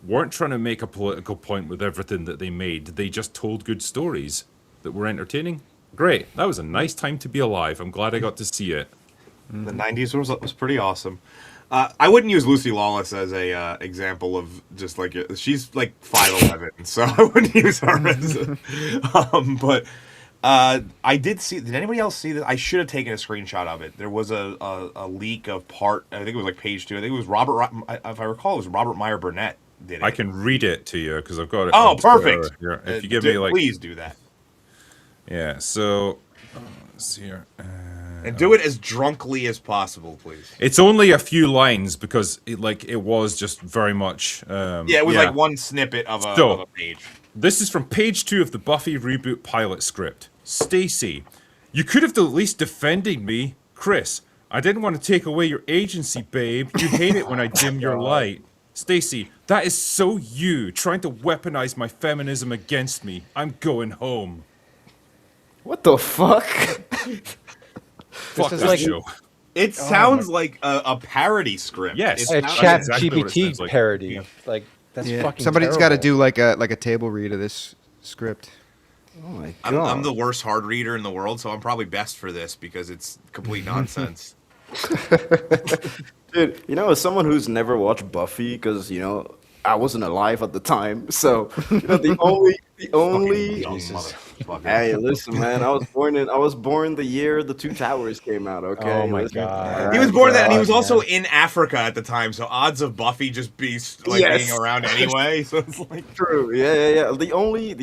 weren't trying to make a political point with everything that they made. They just told good stories that were entertaining. Great. That was a nice time to be alive. I'm glad I got to see it. The '90s was pretty awesome. I wouldn't use Lucy Lawless as a example of just like she's like 5'11", so I wouldn't use her as. But I did see. Did anybody else see that? I should have taken a screenshot of it. There was a leak of part. I think it was like page 2. I think it was if I recall, it was Robert Meyer Burnett did it. I can read it to you because I've got it. Oh, on Twitter perfect! here. If you give me like, please do that. yeah. So let's see here. And do it as drunkly as possible, please. It's only a few lines because it was just very much. Yeah, it was like one snippet of a page. This is from page 2 of the Buffy reboot pilot script. Stacy, you could have at least defended me. Chris, I didn't want to take away your agency, babe. You hate it when I dim your light. Stacy, that is so you, trying to weaponize my feminism against me. I'm going home. What the fuck? Fuck is that like- show. It sounds like a parody script. Yes. A It's not- chat exactly what it GPT sounds like. parody. Like, that's fucking Somebody's got to terrible. do like a table read of this script. Oh my I'm god. the worst hard reader in the world, so I'm probably best for this because it's complete nonsense. Dude, you know, as someone who's never watched Buffy, because, you know, I wasn't alive at the time, so, you know, the only Young motherfucker. Hey, listen, man, I was born the year the Two Towers came out, okay? Oh my Listen. God. He was born then, and he was God, also man. in Africa at the time, so odds of Buffy just be like Yes. hanging around anyway. So it's like True. Yeah. The only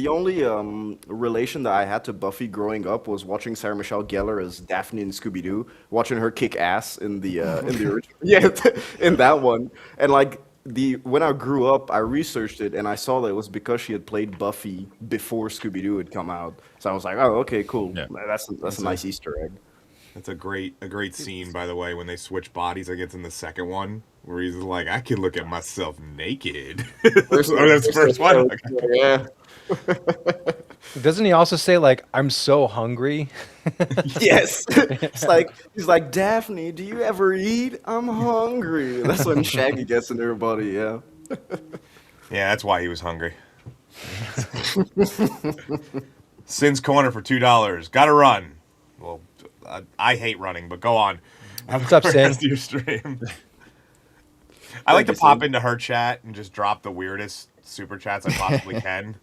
relation that I had to Buffy growing up was watching Sarah Michelle Gellar as Daphne in Scooby Doo, watching her kick ass in the original, in that one, and like when I grew up, I researched it and I saw that it was because she had played Buffy before Scooby Doo had come out. So I was like, oh, okay, cool. Yeah. That's a nice Easter egg. that's a great scene, by the way, when they switch bodies. I guess in the second one where he's like, I can look at myself naked. That's the first one. Yeah. Doesn't he also say, like, I'm so hungry? Yes. He's like, Daphne, do you ever eat? I'm hungry. That's when Shaggy gets in her body, yeah. Yeah, that's why he was hungry. Sin's Corner for $2. Gotta run. Well, I hate running, but go on. What's up, Sin? Rest of your stream. I like to pop into her chat and just drop the weirdest super chats I possibly can.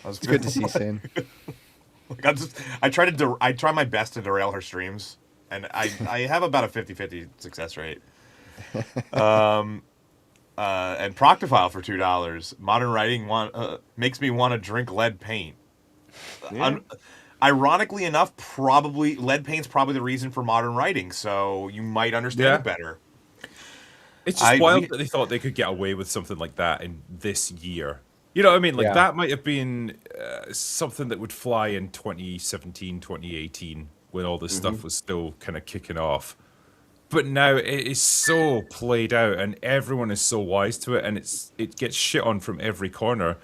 It's good to see Sin. Like I try my best to derail her streams, and I have about a 50-50 success rate. And Proctofile for $2. Modern writing makes me want to drink lead paint. Yeah. Ironically enough, probably lead paint's probably the reason for modern writing, so you might understand it better. It's just wild that they thought they could get away with something like that in this year. You know what I mean? Like, Yeah. that might have been something that would fly in 2017, 2018, when all this stuff was still kind of kicking off. But now it is so played out, and everyone is so wise to it, and it gets shit on from every corner.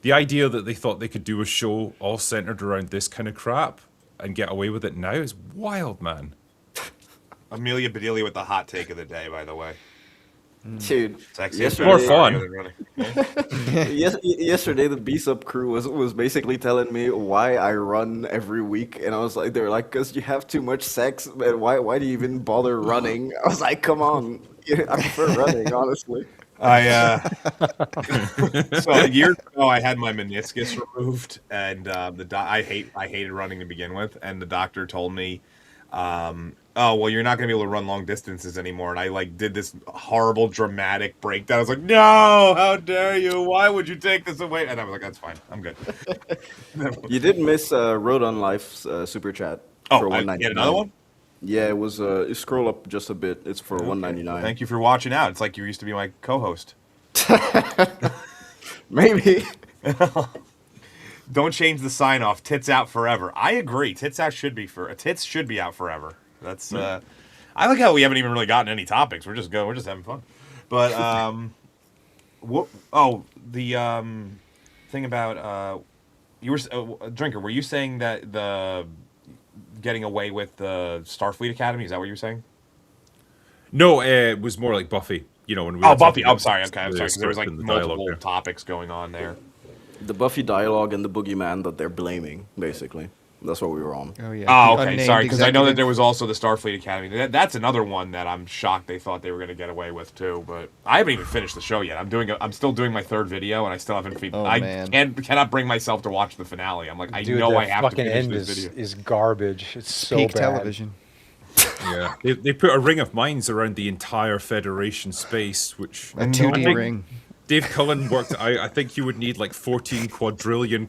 The idea that they thought they could do a show all centered around this kind of crap and get away with it now is wild, man. Amelia Bedelia with the hot take of the day, by the way. Dude, Sexy yesterday, More fun. yesterday the Beast Up crew was basically telling me why I run every week, and I was like, they're like, because you have too much sex, and why do you even bother running? I was like, come on, I prefer running, honestly. So years ago I had my meniscus removed, and I hated running to begin with, and the doctor told me, oh well, you're not gonna be able to run long distances anymore. And I like did this horrible dramatic breakdown. I was like, no, how dare you? Why would you take this away? And I was like, that's fine, I'm good. You did miss Road on Life's super chat for Oh, $1.99. yet another one. Yeah, it was. You scroll up just a bit. It's for $1.99. Thank you for watching out. It's like you used to be my co-host. Maybe. Don't change the sign off. Tits out forever. I agree. Tits should be out forever. That's I like how we haven't even really gotten any topics. We're just having fun. But the thing about you were Drinker. Were you saying that the getting away with the Starfleet Academy? Is that what you were saying? No, it was more like Buffy. You know, when we Oh, were Buffy. talking I'm about sorry. Okay, I'm sorry. 'Cause there was like in the dialogue multiple there. topics going on there. The Buffy dialogue and the boogeyman that they're blaming, basically. That's what we were on. Oh yeah. Oh, The okay. unnamed Sorry, because I know that executive. there was also the Starfleet Academy. That's another one that I'm shocked they thought they were going to get away with too. But I haven't even finished the show yet. I'm still doing my third video, and I still haven't. Oh, I man. cannot bring myself to watch the finale. I'm like, I Dude, know that I have to fucking finish end this video. is garbage. It's so Peak bad. television. Yeah, they put a ring of mines around the entire Federation space, which A 2D I think ring. Dave Cullen worked. I think you would need like 14 quadrillion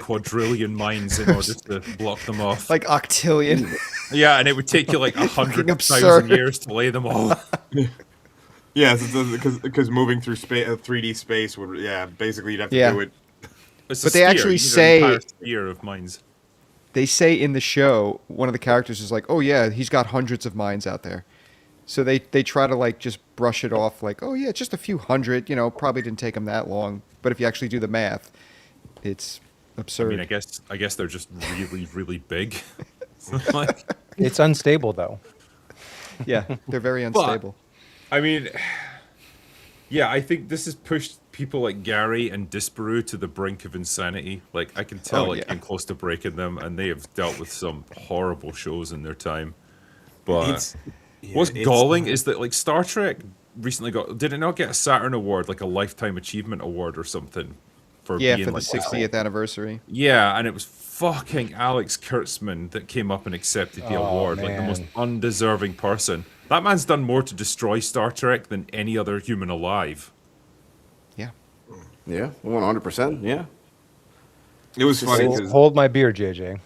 mines in order to block them off. Like octillion. Yeah, and it would take you like absurd. 100,000 years to lay them all. Yes, because moving through 3D space would basically you'd have to Yeah. do it. It's a But they sphere. actually You need an say- entire sphere of mines. They say in the show, one of the characters is like, "Oh yeah, he's got hundreds of mines out there." So they try to like just brush it off, like, "Oh yeah, just a few hundred. You know, probably didn't take him that long." But if you actually do the math, it's I absurd. mean, I guess they're just really big. Like, It's unstable though. Yeah, they're very unstable. I mean, yeah, I think this has pushed people like Gary and Disparu to the brink of insanity. Like, I can tell, Oh, like, yeah. getting close to breaking them, and they have dealt with some horrible shows in their time. But what's galling is that, like, Star Trek recently did it not get a Saturn Award, like a Lifetime Achievement Award or something? Yeah, being, for the like, 60th anniversary. Yeah, and it was fucking Alex Kurtzman that came up and accepted the Oh, award, like the most man. undeserving person. That man's done more to destroy Star Trek than any other human alive. Yeah. Yeah, 100%. Yeah. It was funny Hold, because hold my beer, JJ.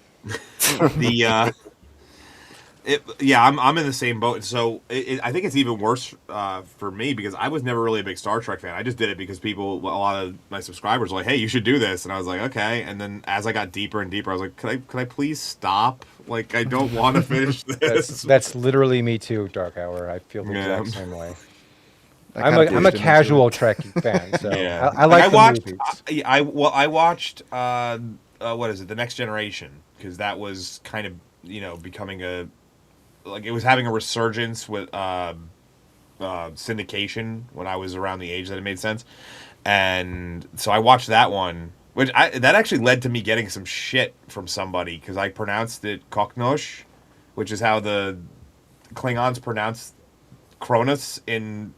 I'm in the same boat. So I think it's even worse for me because I was never really a big Star Trek fan. I just did it because a lot of my subscribers were like, "Hey, you should do this," and I was like, "Okay." And then as I got deeper and deeper, I was like, "Could I please stop? Like, I don't want to finish this." That's literally me too, Dark Hour. I feel the Yeah. exact same way. That I'm kinda a pushed him casual into Trek fan, so Yeah. I like the watched. movies. I watched. What is it? The Next Generation, because that was kind of becoming it was having a resurgence with syndication when I was around the age that it made sense, and so I watched that one, that actually led to me getting some shit from somebody because I pronounced it Koknosh, which is how the Klingons pronounce Cronus in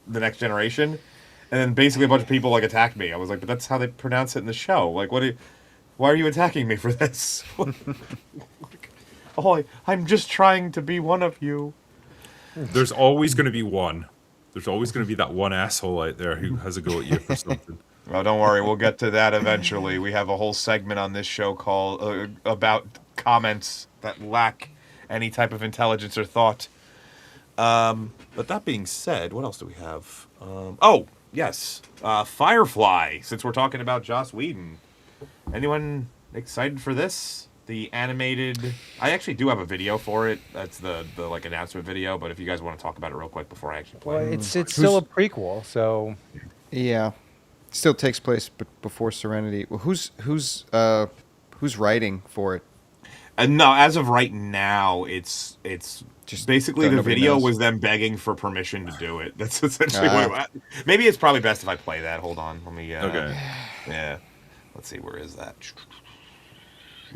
The Next Generation, and then basically a bunch of people like attacked me. I was like, but that's how they pronounce it in the show. Like, why are you attacking me for this? Oh, I'm just trying to be one of you. There's always going to be one. There's always going to be that one asshole out there who has a go at you for something. Well, don't worry, we'll get to that eventually. We have a whole segment on this show called about comments that lack any type of intelligence or thought. But that being said, what else do we have? Yes, Firefly. Since we're talking about Joss Whedon, anyone excited for this? the animated. I actually do have a video for it. That's the like announcement video. But if you guys want to talk about it real quick bore I actually play Well, it. it's still a prequel, so Yeah, still takes place before Serenity. Well, who's writing for it? No, as of right now, it's Just basically the nobody video knows. was them begging for permission to do it. That's essentially what it was. Maybe it's probably best if I play that. Hold on, let me. Okay. Yeah, let's see. Where is that?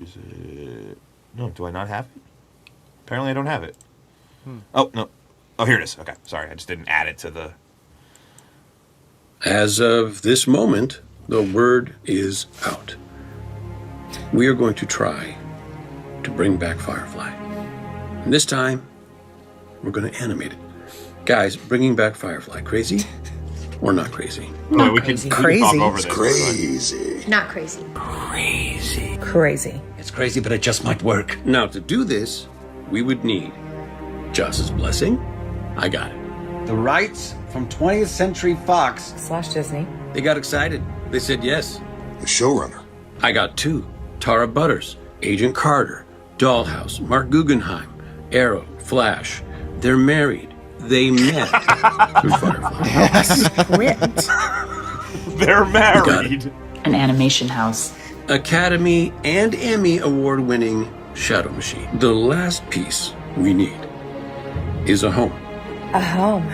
Is it? No, do I not have it? Apparently, I don't have it. Oh no. Oh, here it is. Okay, sorry, I just didn't add it to the. As of this moment, the word is out. We are going to try to bring back Firefly. And this time, we're going to animate it. Guys, bringing back Firefly, crazy or not crazy? Wait, we crazy. can talk Crazy. over this. Crazy. Not crazy. Crazy. Crazy. It's crazy, but it just might work. Now, to do this, we would need Joss's blessing. I got it. The rights from 20th Century Fox. / Disney. They got excited. They said yes. The showrunner. I got 2. Tara Butters, Agent Carter, Dollhouse, Mark Guggenheim, Arrow, Flash. They're married. They met through Firefly. Script. They're got married. An animation house. Academy and Emmy award-winning Shadow Machine. The last piece we need is a home. A home.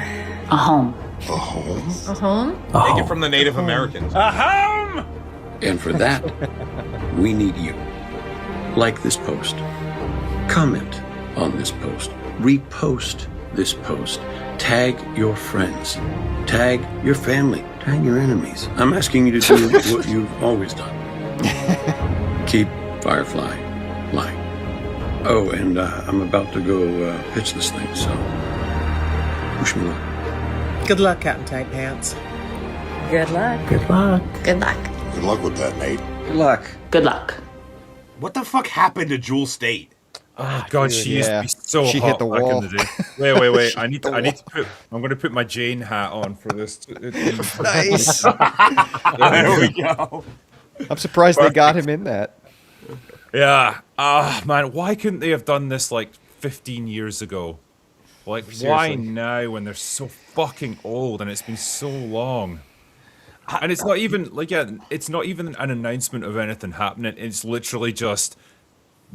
A home. A home? A home? Take it from the Native Americans. And for that, we need you. Like this post. Comment on this post. Repost this post. Tag your friends. Tag your family. Tag your enemies. I'm asking you to do what you've always done. Keep Firefly lying. Oh, and I'm about to go pitch this thing, so wish me luck. Good luck, Captain Tight Pants. Good luck. Good luck. Good luck. Good luck with that, Nate. Good luck. Good luck. What the fuck happened to Jewel State? Oh God, dude, she used yeah. to be so She hot hit the back wall. in the day. Wait. I need to put. I'm going to put my Jane hat on for this. Nice. There we go. I'm surprised they got him in that. Yeah. Man, why couldn't they have done this like 15 years ago? Like, why Seriously. now when they're so fucking old and it's been so long? And it's not even like, yeah, it's not even an announcement of anything happening. It's literally just,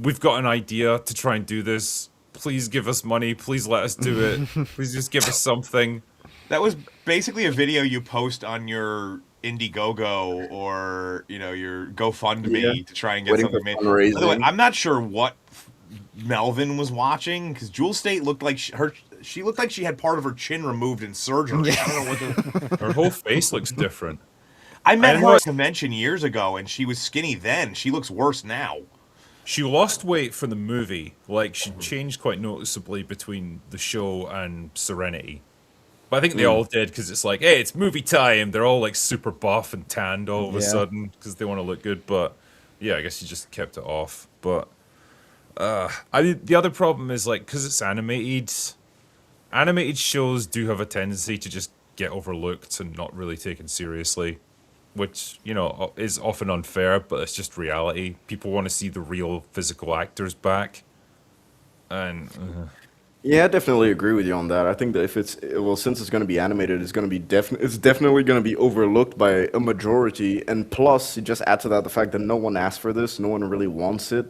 we've got an idea to try and do this. Please give us money. Please let us do it. Please just give us something. That was basically a video you post on your Indiegogo or your GoFundMe to try and get Waiting something for made. fundraising. By the way, I'm not sure what Melvin was watching because Jewel State looked like she looked like she had part of her chin removed in surgery. I don't know what the. Her whole face looks different. I met I her know- at a convention years ago and she was skinny then. She looks worse now. She lost weight for the movie. Like, she changed quite noticeably between the show and Serenity. But I think they all did because it's like, hey, it's movie time. They're all like super buff and tanned all of a Yeah. sudden because they want to look good. But yeah, I guess you just kept it off. But the other problem is like because it's animated shows do have a tendency to just get overlooked and not really taken seriously, which is often unfair, but it's just reality. People want to see the real physical actors back, and Yeah, I definitely agree with you on that. I think that since it's going to be animated, it's definitely going to be overlooked by a majority. And plus, you just add to that the fact that no one asked for this, no one really wants it.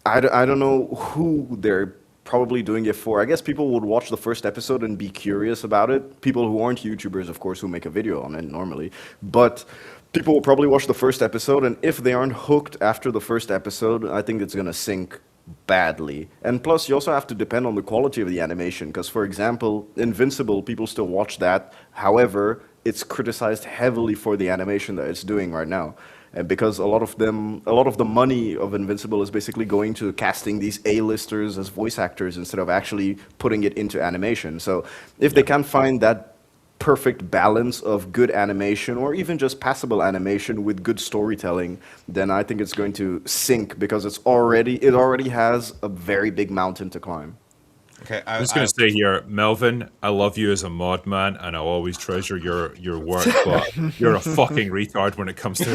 I don't know who they're probably doing it for. I guess people would watch the first episode and be curious about it. People who aren't YouTubers, of course, who make a video on it normally. But people will probably watch the first episode, and if they aren't hooked after the first episode, I think it's going to sink badly. And plus, you also have to depend on the quality of the animation, because, for example, Invincible, people still watch that. However, it's criticized heavily for the animation that it's doing right now. And because a lot of the money of Invincible is basically going to casting these A-listers as voice actors instead of actually putting it into animation. So if they can't find that perfect balance of good animation or even just passable animation with good storytelling, then I think it's going to sink because it already has a very big mountain to climb. Okay, I'm just going to say here, Melvin, I love you as a mod man, and I'll always treasure your work, but you're a fucking retard when it comes to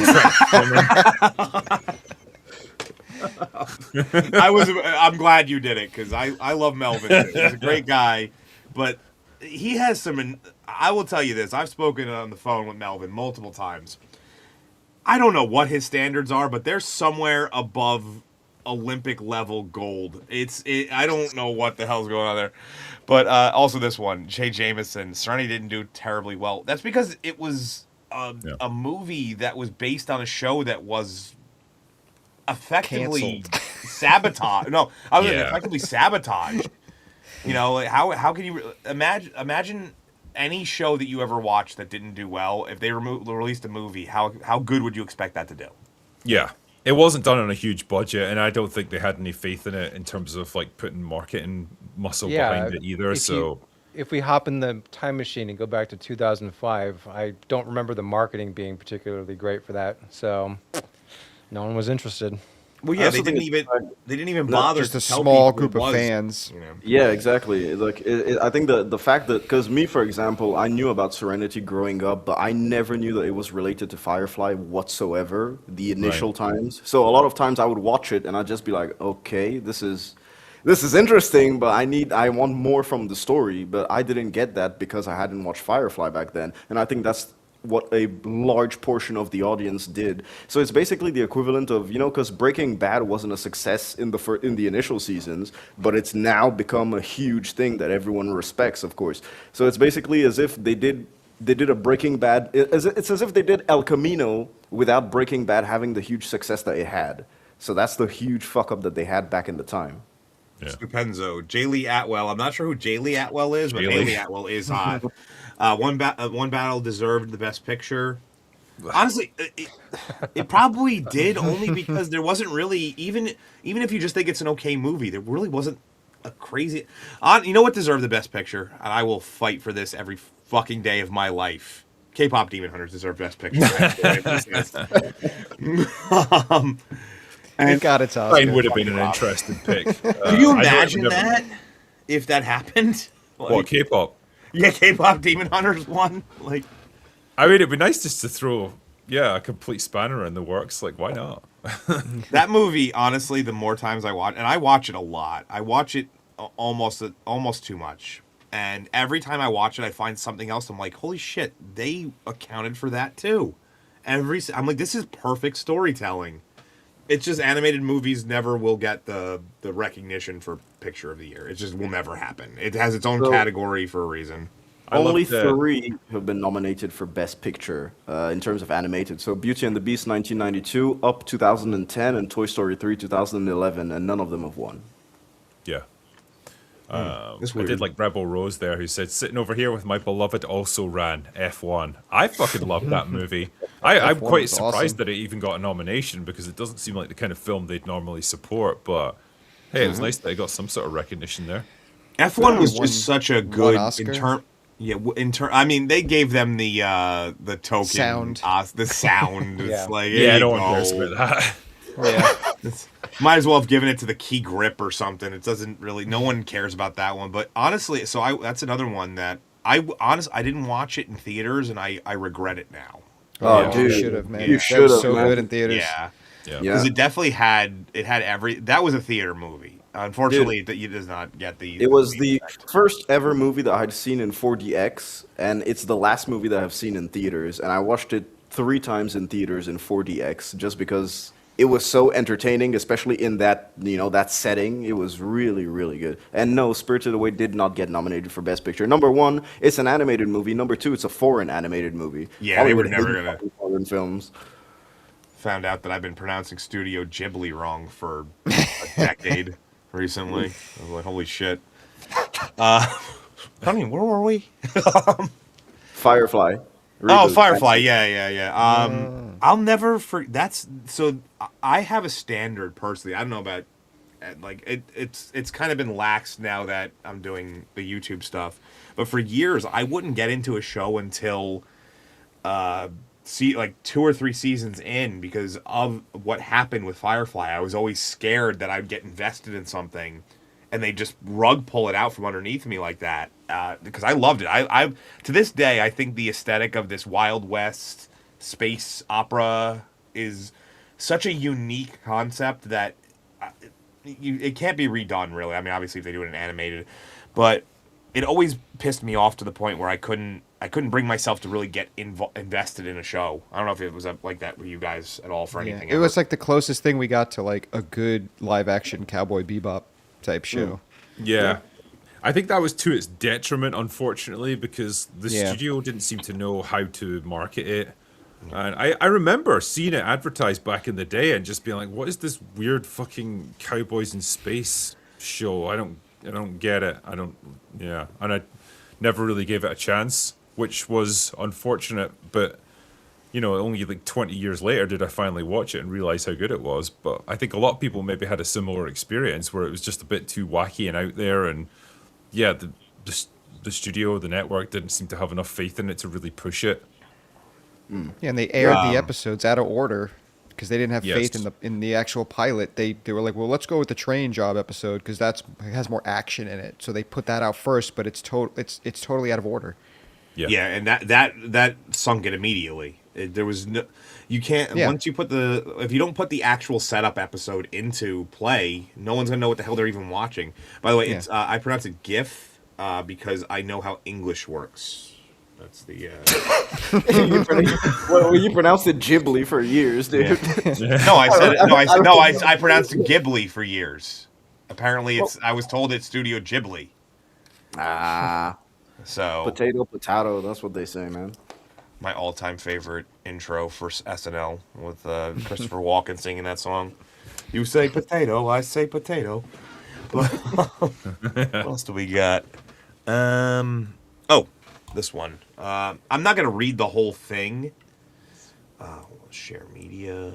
I'm glad you did it because I love Melvin. Too. He's a great guy, but he has some. I will tell you this: I've spoken on the phone with Melvin multiple times. I don't know what his standards are, but they're somewhere above Olympic level gold. I don't know what the hell's going on there. But also this one, Jay Jameson, Serenity didn't do terribly well. That's because it was a movie that was based on a show that was effectively sabotaged. No, I was effectively sabotaged. You know, like how can you imagine any show that you ever watched that didn't do well? If they released a movie, how good would you expect that to do? Yeah. It wasn't done on a huge budget, and I don't think they had any faith in it in terms of like putting marketing muscle behind it either. If we hop in the time machine and go back to 2005, I don't remember the marketing being particularly great for that. So no one was interested. Well, yeah, they didn't even bother. Just to a tell small people group of fans. You know. Yeah, exactly. Like, I think the fact that, because me, for example, I knew about Serenity growing up, but I never knew that it was related to Firefly whatsoever, the initial times. So a lot of times I would watch it and I'd just be like, okay, this is interesting, but I want more from the story. But I didn't get that because I hadn't watched Firefly back then. And I think that's what a large portion of the audience did. So it's basically the equivalent of, because Breaking Bad wasn't a success in the initial seasons, but it's now become a huge thing that everyone respects, of course. So it's basically as if they did a Breaking Bad. It's as if they did El Camino without Breaking Bad having the huge success that it had. So that's the huge fuck up that they had back in the time. Yeah. Stupenzo. J. Lee Atwell. I'm not sure who J. Lee Atwell is, but J. Lee Atwell is hot. One battle deserved the best picture. Honestly, it probably did only because there wasn't really even if you just think it's an okay movie, there really wasn't a crazy. You know what deserved the best picture? And I will fight for this every fucking day of my life. K-pop Demon Hunters deserve best picture. And got its Oscar. Mine would have been an interesting pick. Can you imagine that if that happened? Like, what, K-pop? Yeah, K-pop Demon Hunters won. Like, I mean, it'd be nice just to throw, a complete spanner in the works. Like, why not? That movie, honestly, the more times I watch, and I watch it a lot. I watch it almost too much. And every time I watch it, I find something else. I'm like, holy shit, they accounted for that too. I'm like, this is perfect storytelling. It's just animated movies never will get the recognition for Picture of the Year. It just will never happen. It has its own category for a reason. Only 3 have been nominated for Best Picture in terms of animated. So Beauty and the Beast 1992, Up 2010, and Toy Story 3 2011, and none of them have won. Yeah. I did like Rebel Rose there, who said, sitting over here with my beloved also ran F1. I fucking love that movie. I'm quite surprised that it even got a nomination because it doesn't seem like the kind of film they'd normally support. But hey, it was nice that it got some sort of recognition there. F1 was just such a good I mean, they gave them the token sound. The sound. It's like, no one cares about that. Yeah. Might as well have given it to the key grip or something. It doesn't really. No one cares about that one. But honestly, that's another one that I didn't watch it in theaters, and I regret it now. Oh, dude, you should have, man. You should have. So good in theaters. Yeah, because it definitely had every. That was a theater movie. Unfortunately, that you does not get the. It was the first ever movie that I'd seen in 4DX, and it's the last movie that I've seen in theaters. And I watched it 3 times in theaters in 4DX just because it was so entertaining, especially in that that setting. It was really, really good. And no, Spirited Away did not get nominated for Best Picture. Number 1, it's an animated movie. Number 2, it's a foreign animated movie. Yeah, they were never gonna foreign films. Found out that I've been pronouncing Studio Ghibli wrong for a decade recently. I was like, holy shit. Honey, where were we? Firefly. Oh, Firefly, yeah. I'll never I have a standard personally. I don't know about it's kind of been lax now that I'm doing the YouTube stuff. But for years I wouldn't get into a show until 2 or 3 seasons in because of what happened with Firefly. I was always scared that I'd get invested in something and they just rug pull it out from underneath me like that. Because I loved it. I to this day, I think the aesthetic of this Wild West space opera is such a unique concept that it can't be redone, really. I mean, obviously, if they do it in animated, but it always pissed me off to the point where I couldn't bring myself to really get invested in a show. I don't know if it was like that with you guys at all for anything. It was like the closest thing we got to like a good live action Cowboy Bebop type show. Yeah. I think that was to its detriment, unfortunately, because the studio didn't seem to know how to market it. And I remember seeing it advertised back in the day and just being like, what is this weird fucking Cowboys in Space show? I don't get it. And I never really gave it a chance, which was unfortunate, but only like 20 years later did I finally watch it and realize how good it was. But I think a lot of people maybe had a similar experience where it was just a bit too wacky and out there, and the studio, the network didn't seem to have enough faith in it to really push it. Yeah, and they aired the episodes out of order because they didn't have faith in the actual pilot. They were like, well, let's go with the train job episode because it has more action in it. So they put that out first, but it's totally out of order. Yeah, and that sunk it immediately. There was no, you can't once you if you don't put the actual setup episode into play, no one's gonna know what the hell they're even watching. By the way, it's I pronounce it GIF because I know how English works. That's the you pronounced it Ghibli for years, dude. Yeah. No, I said it. I pronounced it Ghibli for years. Apparently, I was told it's Studio Ghibli. So potato. That's what they say, man. My all-time favorite intro for SNL with Christopher Walken singing that song. You say potato, I say potato. What else do we got? This one. I'm not gonna read the whole thing. Share media.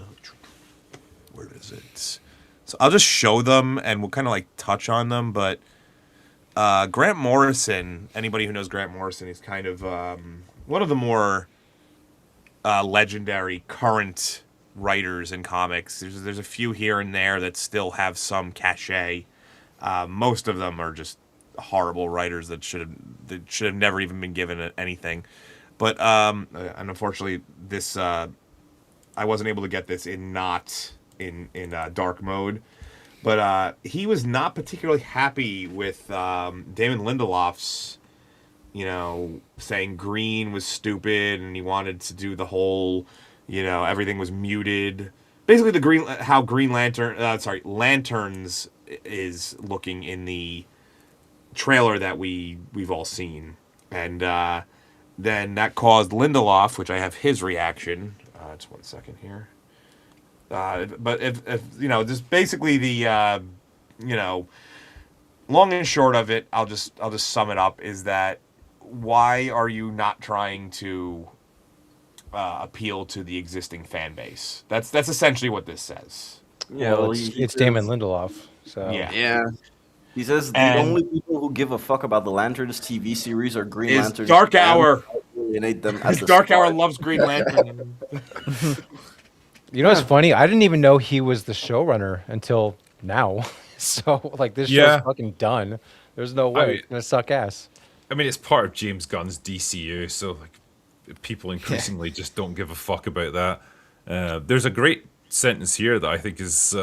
Where is it? So I'll just show them, and we'll kind of like touch on them. But Grant Morrison. Anybody who knows Grant Morrison, he's kind of one of the more legendary current writers in comics. There's a few here and there that still have some cachet. Most of them are just horrible writers that should have never even been given anything. But and unfortunately, this I wasn't able to get this in dark mode. But he was not particularly happy with Damon Lindelof's, saying green was stupid, and he wanted to do the whole, everything was muted. Basically, how Green Lanterns is looking in the trailer that we've all seen, and then that caused Lindelof, which I have his reaction. Just 1 second here. But if just basically the long and short of it, I'll just sum it up, is that why are you not trying to appeal to the existing fan base? That's essentially what this says. Yeah, well, it's Damon Lindelof. So yeah. He says the only people who give a fuck about the Lanterns TV series are Green Lanterns. Dark Hour. Dark Hour loves Green Lantern. It's funny. I didn't even know he was the showrunner until now. So this show's fucking done. There's no way it's gonna suck ass. I mean, it's part of James Gunn's DCU, so people increasingly just don't give a fuck about that. There's a great sentence here that I think is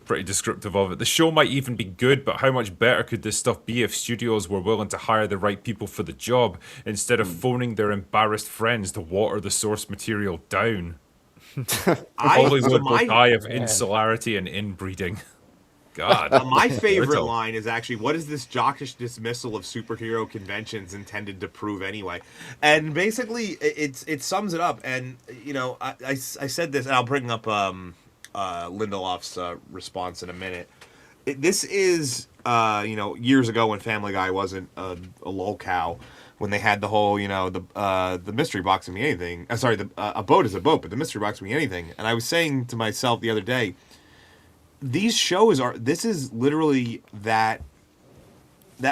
pretty descriptive of it. The show might even be good, but how much better could this stuff be if studios were willing to hire the right people for the job instead of phoning their embarrassed friends to water the source material down? Hollywood will die of insularity and inbreeding. God. My favorite line is actually, what is this jockish dismissal of superhero conventions intended to prove anyway? And basically, it sums it up. And, I said this, and I'll bring up Lindelof's response in a minute. This is, years ago when Family Guy wasn't a lolcow, when they had the whole, the mystery box can be anything. A boat is a boat, but the mystery box can be anything. And I was saying to myself the other day, these shows this is literally that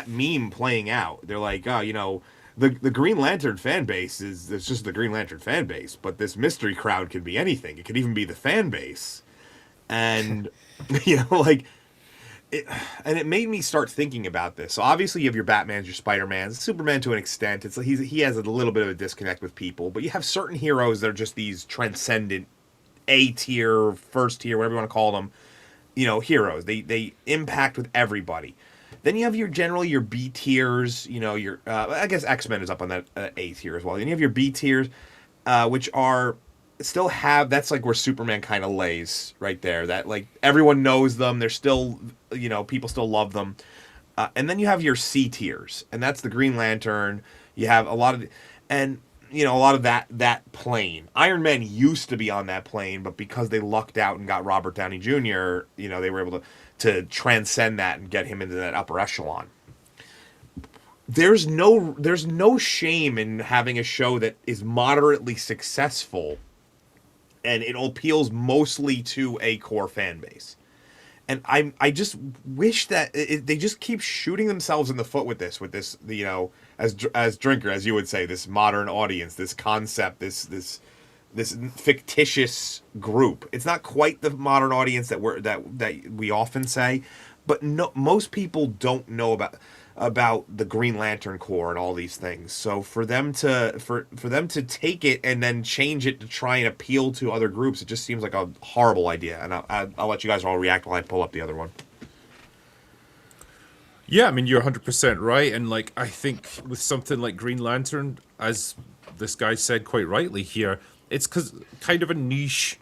meme playing out. They're like, the Green Lantern fan base it's just the Green Lantern fan base, but this mystery crowd could be anything. It could even be the fan base. And, it made me start thinking about this. So obviously you have your Batmans, your Spider-Mans, Superman to an extent. It's he has a little bit of a disconnect with people, but you have certain heroes that are just these transcendent A tier, first tier, whatever you want to call them. heroes. They impact with everybody. Then you have your B tiers. Your I guess X-Men is up on that A tier as well. Then you have your B tiers, which are still have that's like where Superman kind of lays right there. That like everyone knows them. They're still people still love them. And then you have your C tiers, and that's the Green Lantern. You have a lot of that plane. Iron Man used to be on that plane, but because they lucked out and got Robert Downey Jr., they were able to transcend that and get him into that upper echelon. There's no shame in having a show that is moderately successful, and it appeals mostly to a core fan base. And I just wish that they just keep shooting themselves in the foot with this, as Drinker, as you would say, this modern audience, this concept, this fictitious group. It's not quite the modern audience that we often say, but most people don't know about the Green Lantern Corps and all these things. So for them to take it and then change it to try and appeal to other groups, it just seems like a horrible idea. And I'll let you guys all react while I pull up the other one. Yeah, I mean, you're 100% right. And like, I think with something like Green Lantern, as this guy said quite rightly here, it's kind of a niche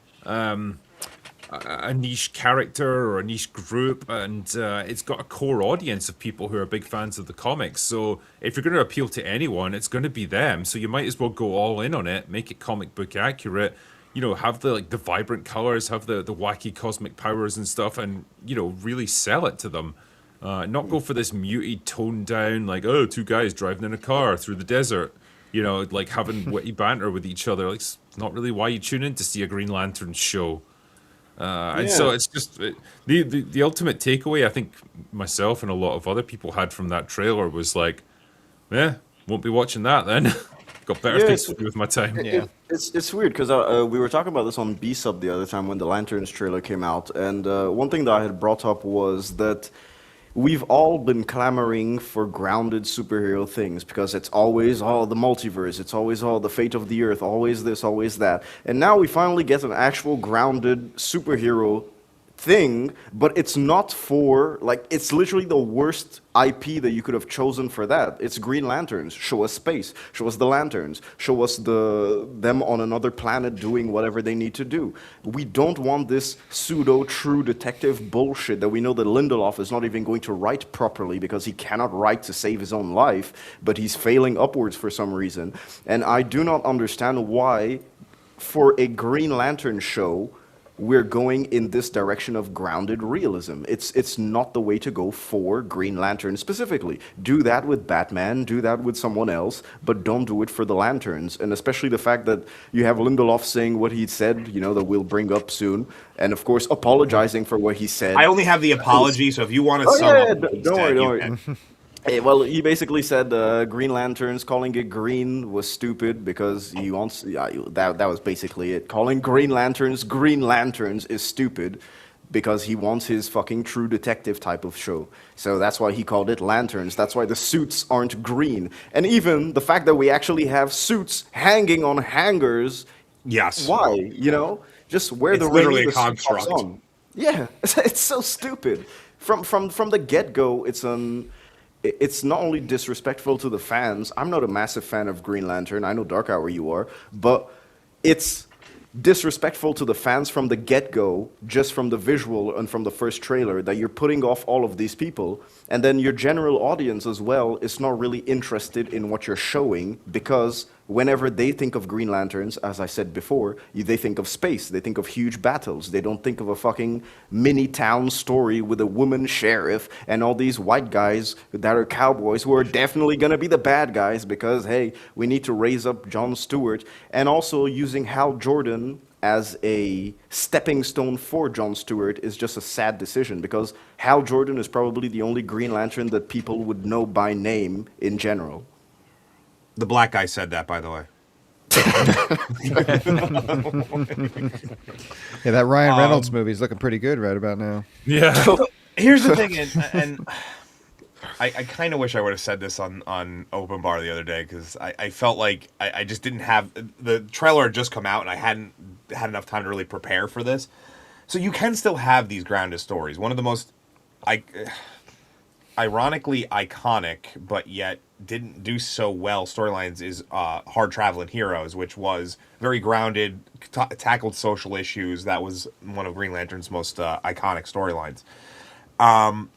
character or a niche group, and it's got a core audience of people who are big fans of the comics. So if you're going to appeal to anyone, it's going to be them. So you might as well go all in on it, make it comic book accurate, have the vibrant colors, have the wacky cosmic powers and stuff, and really sell it to them. Not go for this muted, toned down, like, oh, two guys driving in a car through the desert, like having witty banter with each other. Like, it's not really why you tune in to see a Green Lantern show. And so it's just the ultimate takeaway I think myself and a lot of other people had from that trailer was like, won't be watching that then. Got better things to do with my time. It's weird because we were talking about this on B-Sub the other time when the Lanterns trailer came out, and one thing that I had brought up was that we've all been clamoring for grounded superhero things because it's always the multiverse, it's always the fate of the earth, always this, always that. And now we finally get an actual grounded superhero thing, but it's not it's literally the worst IP that you could have chosen for that. It's Green Lanterns. Show us space. Show us the lanterns. Show us them on another planet doing whatever they need to do. We don't want this pseudo-true detective bullshit that we know that Lindelof is not even going to write properly because he cannot write to save his own life, but he's failing upwards for some reason. And I do not understand why, for a Green Lantern show, we're going in this direction of grounded realism. It's not the way to go for Green Lantern specifically. Do that with Batman, do that with someone else, but don't do it for the Lanterns. And especially the fact that you have Lindelof saying what he said, that we'll bring up soon, and of course apologizing for what he said. I only have the apology, so if you want to sum up, don't worry. Well, he basically said Green Lanterns, calling it green was stupid because he wants... that was basically it. Calling Green Lanterns is stupid because he wants his fucking True Detective type of show. So that's why he called it Lanterns. That's why the suits aren't green. And even the fact that we actually have suits hanging on hangers... Yes. Why? Just wear the literally ring a construct. on. Yeah, it's so stupid. From the get-go, it's not only disrespectful to the fans. I'm not a massive fan of Green Lantern. I know Dark Hour you are. But it's disrespectful to the fans from the get-go, just from the visual and from the first trailer, that you're putting off all of these people. And then your general audience as well is not really interested in what you're showing because whenever they think of Green Lanterns, as I said before, they think of space. They think of huge battles. They don't think of a fucking mini-town story with a woman sheriff and all these white guys that are cowboys who are definitely going to be the bad guys because, hey, we need to raise up Jon Stewart. And also using Hal Jordan as a stepping stone for Jon Stewart is just a sad decision because Hal Jordan is probably the only Green Lantern that people would know by name in general. The black guy said that, by the way. Yeah, that Ryan Reynolds movie is looking pretty good right about now. Yeah. So, here's the thing, and I kind of wish I would have said this on Open Bar the other day because I felt like I just didn't have... The trailer had just come out and I hadn't had enough time to really prepare for this. So you can still have these grounded stories. One of the most, ironically iconic, but yet didn't do so well storylines is Hard Traveling Heroes, which was very grounded, tackled social issues. That was one of Green Lantern's most iconic storylines.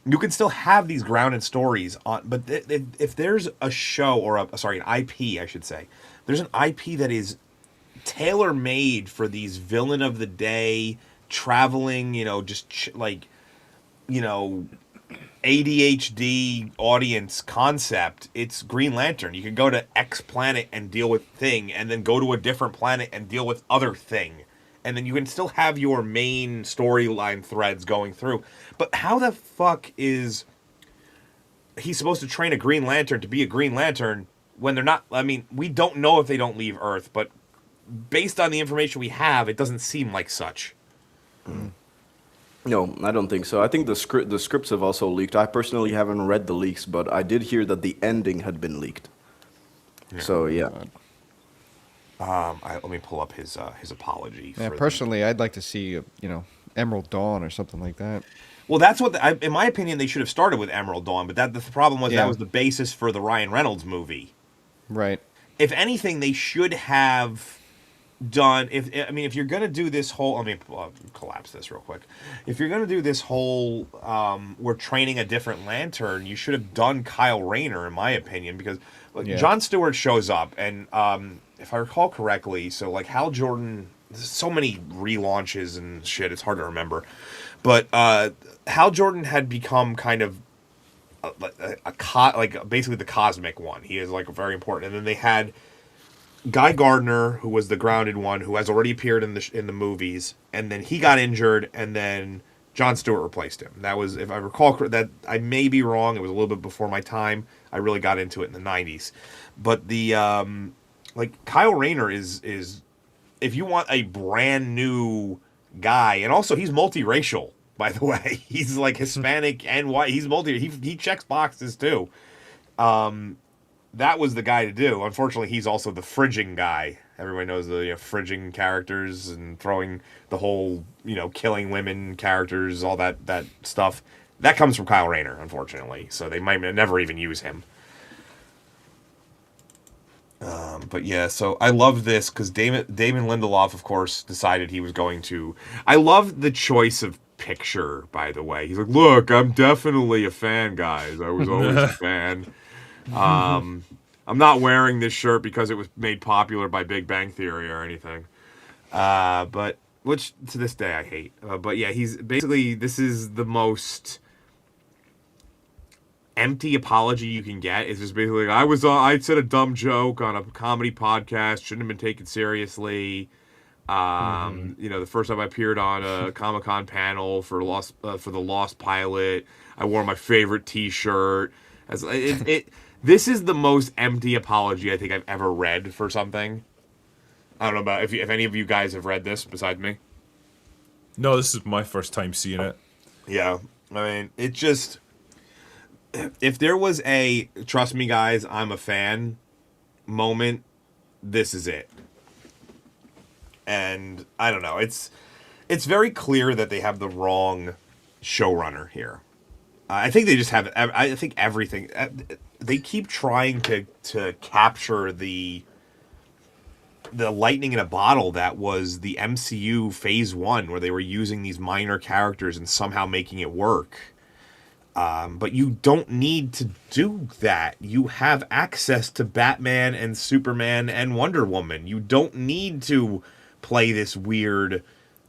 You can still have these grounded stories on, but if there's a show or an IP, I should say, there's an IP that is tailor made for these villain of the day traveling, ADHD audience concept. It's Green Lantern. You can go to X planet and deal with thing, and then go to a different planet and deal with other thing. And then you can still have your main storyline threads going through. But how the fuck is he supposed to train a Green Lantern to be a Green Lantern when they're not? I mean, we don't know if they don't leave Earth, but based on the information we have, it doesn't seem like such. No, I don't think so. I think the scripts have also leaked. I personally haven't read the leaks, but I did hear that the ending had been leaked. Yeah. So yeah. Let me pull up his apology. Yeah, personally, I'd like to see Emerald Dawn or something like that. Well, that's what in my opinion they should have started with Emerald Dawn, but the problem was that was the basis for the Ryan Reynolds movie. Right. If anything, they should have done. If you're gonna do this whole, let me collapse this real quick. If you're gonna do this whole, we're training a different Lantern, you should have done Kyle Rayner, in my opinion, because Jon Stewart shows up, and if I recall correctly, so like Hal Jordan, there's so many relaunches and shit, it's hard to remember, but Hal Jordan had become kind of basically the cosmic one. He is like very important, and then they had Guy Gardner, who was the grounded one, who has already appeared in the movies, and then he got injured, and then Jon Stewart replaced him. That was, if I recall, that I may be wrong. It was a little bit before my time. I really got into it in the '90s, but the Kyle Rayner is if you want a brand new guy, and also he's multiracial, by the way. He's like Hispanic and white. He's he checks boxes too. That was the guy to do. Unfortunately, he's also the fridging guy. Everybody knows the fridging characters and throwing the whole, killing women characters, all that stuff. That comes from Kyle Rayner, unfortunately. So they might never even use him. But yeah, so I love this because Damon Lindelof, of course, decided he was going to. I love the choice of picture, by the way. He's like, look, I'm definitely a fan, guys. I was always a fan. I'm not wearing this shirt because it was made popular by Big Bang Theory or anything. But which to this day I hate. But yeah, he's basically, this is the most empty apology you can get. It's just basically, I said a dumb joke on a comedy podcast, shouldn't have been taken seriously. The first time I appeared on a Comic-Con panel for the Lost Pilot, I wore my favorite T-shirt. This is the most empty apology I think I've ever read for something. I don't know about if any of you guys have read this besides me. No, this is my first time seeing it. Yeah, I mean, it just, if there was a trust me guys, I'm a fan moment, this is it. And I don't know, it's very clear that they have the wrong showrunner here. I think they just have. I think everything. They keep trying to capture the lightning in a bottle that was the MCU Phase 1, where they were using these minor characters and somehow making it work. But you don't need to do that. You have access to Batman and Superman and Wonder Woman. You don't need to play this weird,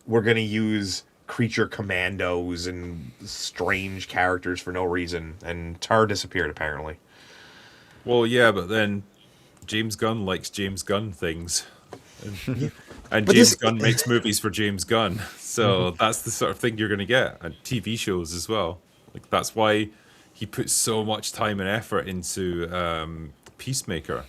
we're going to use creature commandos and strange characters for no reason. And Tar disappeared, apparently. Well, yeah, but then James Gunn likes James Gunn things. And James Gunn makes movies for James Gunn. So that's the sort of thing you're going to get. And TV shows as well. Like, that's why he puts so much time and effort into Peacemaker.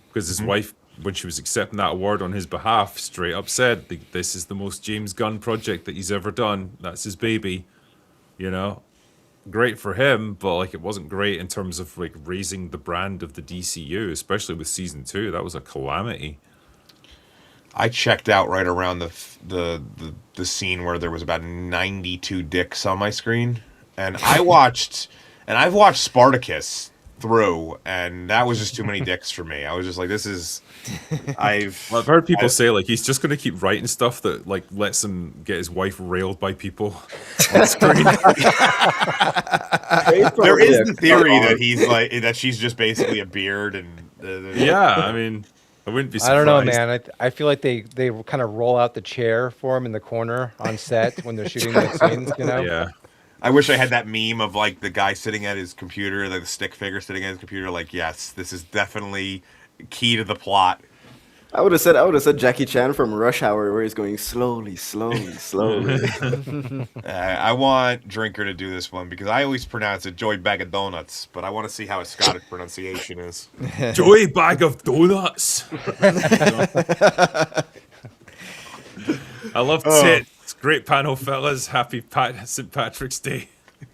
Because his wife, when she was accepting that award on his behalf, straight up said, this is the most James Gunn project that he's ever done. That's his baby. Great for him, but it wasn't great in terms of raising the brand of the DCU, especially with season 2. That was a calamity. I checked out right around the scene where there was about 92 dicks on my screen, and I've watched Spartacus through, and that was just too many dicks for me. I was just like, this is. I've heard people say like he's just going to keep writing stuff that like lets him get his wife railed by people on screen. There is the theory that he's like that she's just basically a beard and. Yeah, I mean, I wouldn't be surprised. I don't know, man. I feel like they kind of roll out the chair for him in the corner on set when they're shooting the scenes, you know? Yeah. I wish I had that meme of like the guy sitting at his computer, like the stick figure sitting at his computer, like, yes, this is definitely key to the plot. I would have said Jackie Chan from Rush Hour, where he's going slowly. I want Drinker to do this one because I always pronounce it Joy Bag of Donuts, but I want to see how his Scottish pronunciation is. Joy Bag of Donuts. I love tits. Great panel, fellas. Happy St. Patrick's Day.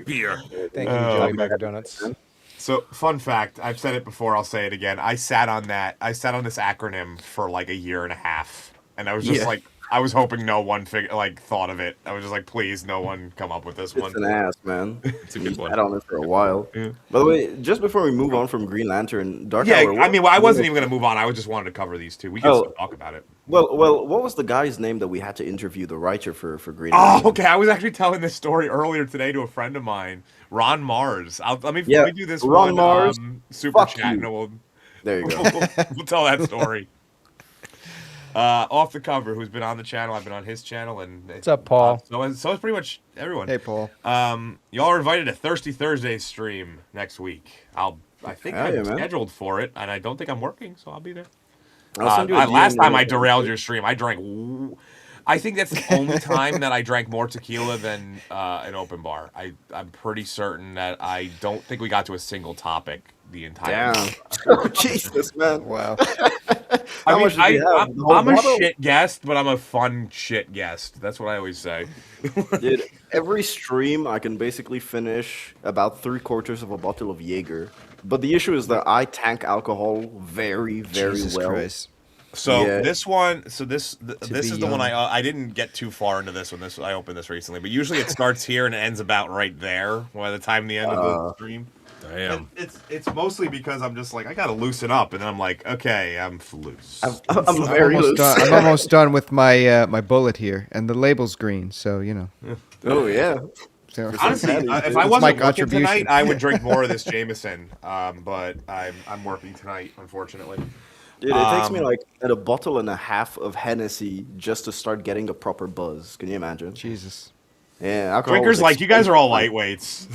Beer. Thank you, Joey Bag of Donuts. So, fun fact, I've said it before, I'll say it again. I sat on this acronym for like a year and a half. And I was just like, I was hoping no one thought of it. I was just like, please, no one come up with this one. It's an ass, man. It's a good one. Had on it for a while. Yeah. By the way, just before we move on from Green Lantern, Dark Yeah, Hour. I mean, I wasn't even going to move on. I just wanted to cover these two. We can still talk about it. Well, what was the guy's name that we had to interview, the writer for Green Oh, Lantern? okay. I was actually telling this story earlier today to a friend of mine, Ron Mars. Let me do this Ron one Mars, super fuck chat, you. and There you go. we'll tell that story. Off the cover, who's been on the channel, I've been on his channel, and What's up, Paul? So it's pretty much everyone. Hey, Paul. Y'all are invited to Thirsty Thursday stream next week. I think Hell I'm yeah, man. scheduled for it, and I don't think I'm working, so I'll be there. I'll send you a Last DM time I later. derailed your stream, I drank. I think that's the only time that I drank more tequila than an open bar. I'm pretty certain that I don't think we got to a single topic the entire Damn. Oh, Jesus, man. Wow. How much did you have? The whole I'm a bottle? shit guest, but I'm a fun shit guest. That's what I always say. Dude, every stream I can basically finish about 3/4 of a bottle of Jaeger. But the issue is that I tank alcohol very, very Jesus well. Christ. So Yeah. this one, this is be the one young. I didn't get too far into this one. I opened this recently, but usually it starts here and ends about right there by the time the end of the stream. Damn. It's mostly because I'm just like I gotta loosen up, and then I'm like, okay, I'm loose. I'm very loose. I'm almost done with my my bullet here, and the label's green, so you know. Oh, yeah. So, Honestly, It's if my I wasn't working contribution. tonight, I would drink more of this Jameson. But I'm working tonight, unfortunately. Dude, it takes me like a bottle and a half of Hennessy just to start getting a proper buzz. Can you imagine? Jesus. Yeah, alcohol Drinkers is like you guys are all lightweights.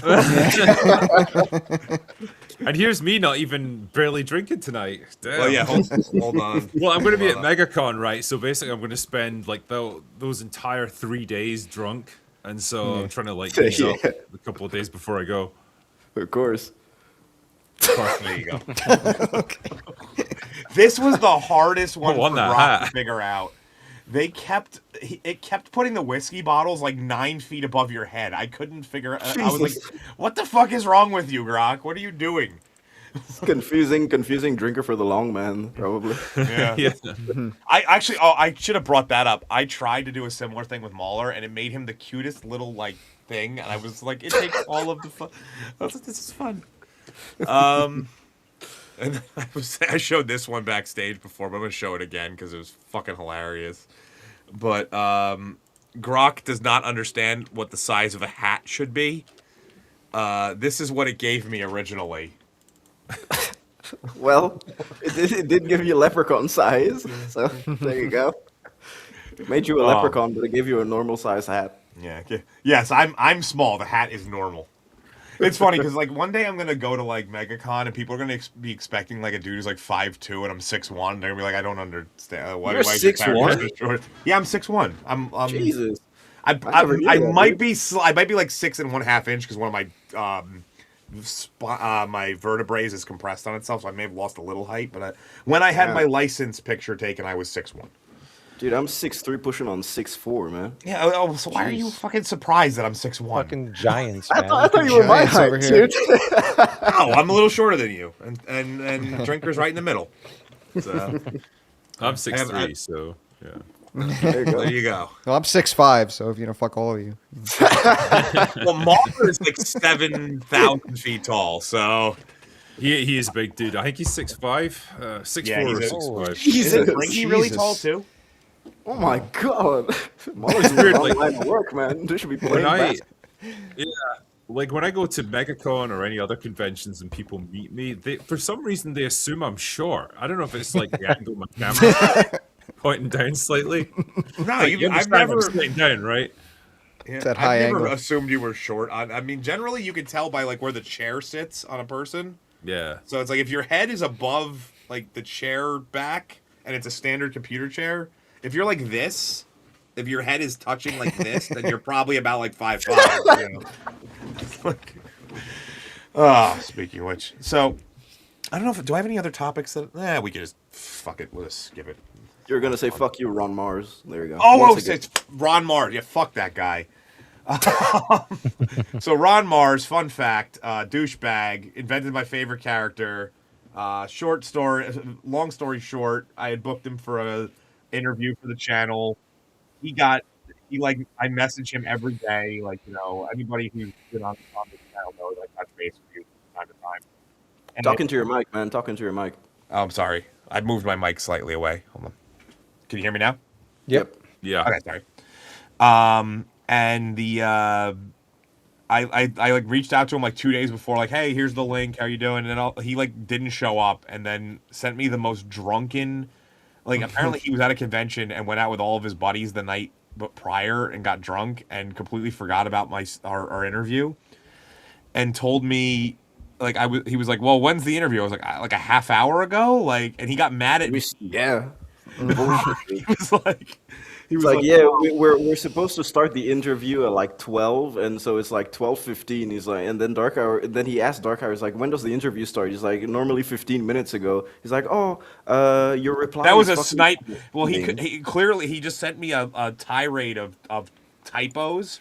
And here's me not even barely drinking tonight. Damn. Well, yeah, hold on. Well, I'm going to be at MegaCon, right? So basically, I'm going to spend like those entire 3 days drunk, and so I'm trying to like ease up Yeah. a couple of days before I go. Of course. There you go. This was the hardest one on for that Brock to hat. figure out. It kept putting the whiskey bottles like 9 feet above your head. I couldn't figure. I was like, "What the fuck is wrong with you, Grock? What are you doing?" Confusing drinker for the long man, probably. Yeah. Yeah. I should have brought that up. I tried to do a similar thing with Mahler, and it made him the cutest little like thing. And I was like, it takes all of the fun. I was like, this is fun. And I showed this one backstage before, but I'm gonna show it again because it was fucking hilarious. But Grock does not understand what the size of a hat should be. This is what it gave me originally. Well, it did give you leprechaun size, so there you go. It made you a leprechaun, but it gave you a normal size hat. Yeah. Yes, I'm small. The hat is normal. It's funny because like one day I'm gonna go to like MegaCon and people are gonna be expecting like a dude who's like 5'2" and I'm 6'1". And they're gonna be like, I don't understand. Why You're is your character 6'1"? so short? Yeah, I'm 6'1". I'm Jesus. I never knew that, might dude. be I might be like 6.5 inches because one of my my vertebrae is compressed on itself, so I may have lost a little height. But when I had Yeah. my license picture taken, I was 6'1". Dude, I'm 6'3", pushing on 6'4", man. Yeah. So why are you fucking surprised that I'm 6'1"? Fucking giants, man. I thought you were my Giants height, over here. dude. No, I'm a little shorter than you, and Drinker's right in the middle. So I'm 6'3", I- so There you go. There you go. Well, I'm 6'5", so if you know, fuck all of you. Well, Mahler is like 7,000 feet tall, so He is a big dude. I think he's 6'5", 6'4", Yeah, or he's a- 6'5". is Jesus. it Frankie really tall Jesus. too? Oh my god. Mahler's weird, weird, like- line of work, man. They should be When playing I, basketball. yeah, like when I go to MegaCon or any other conventions and people meet me, they for some reason they assume I'm short. I don't know if it's like the angle of my camera pointing down slightly. No, Like, you I've understand never. I'm sitting down, right? Yeah, that I've high never angle. assumed you were short. I mean, generally you can tell by like where the chair sits on a person. Yeah. So it's like if your head is above like the chair back, and it's a standard computer chair. If you're like this, if your head is touching like this, then you're probably about like 5'5". You know? Speaking of which, so I don't know if do I have any other topics that we could just fuck it. We'll just skip it. You're gonna say fuck you, Ron Mars. There you go. Oh, Once again. it's Ron Mars. Yeah, fuck that guy. So Ron Mars, fun fact, douchebag, invented my favorite character. Short story, long story short, I had booked him for a interview for the channel. I message him every day, like, you know, anybody who's been on the channel knows I touch base with you from time to time. And Talking to your mic, man. Talking to your mic. Oh, I'm sorry. I moved my mic slightly away. Hold on. Can you hear me now? Yep. Yeah. Okay, sorry. And the I like reached out to him like 2 days before, like, hey, here's the link. How you doing? And then he like didn't show up, and then sent me the most drunken. Like apparently he was at a convention and went out with all of his buddies the night prior and got drunk and completely forgot about our interview, and told me like he was like, well, when's the interview? I was like a half hour ago, like, and he got mad at me. Yeah. He was like. He was like, yeah, we're supposed to start the interview at like 12, and so it's like 12:15. He's like, and then Dark Hour. Then he asked Dark Hour, he's like, when does the interview start? He's like, normally 15 minutes ago. He's like, oh, your reply. That was is a fucking snipe. Well, amazing." he clearly he just sent me a tirade of typos.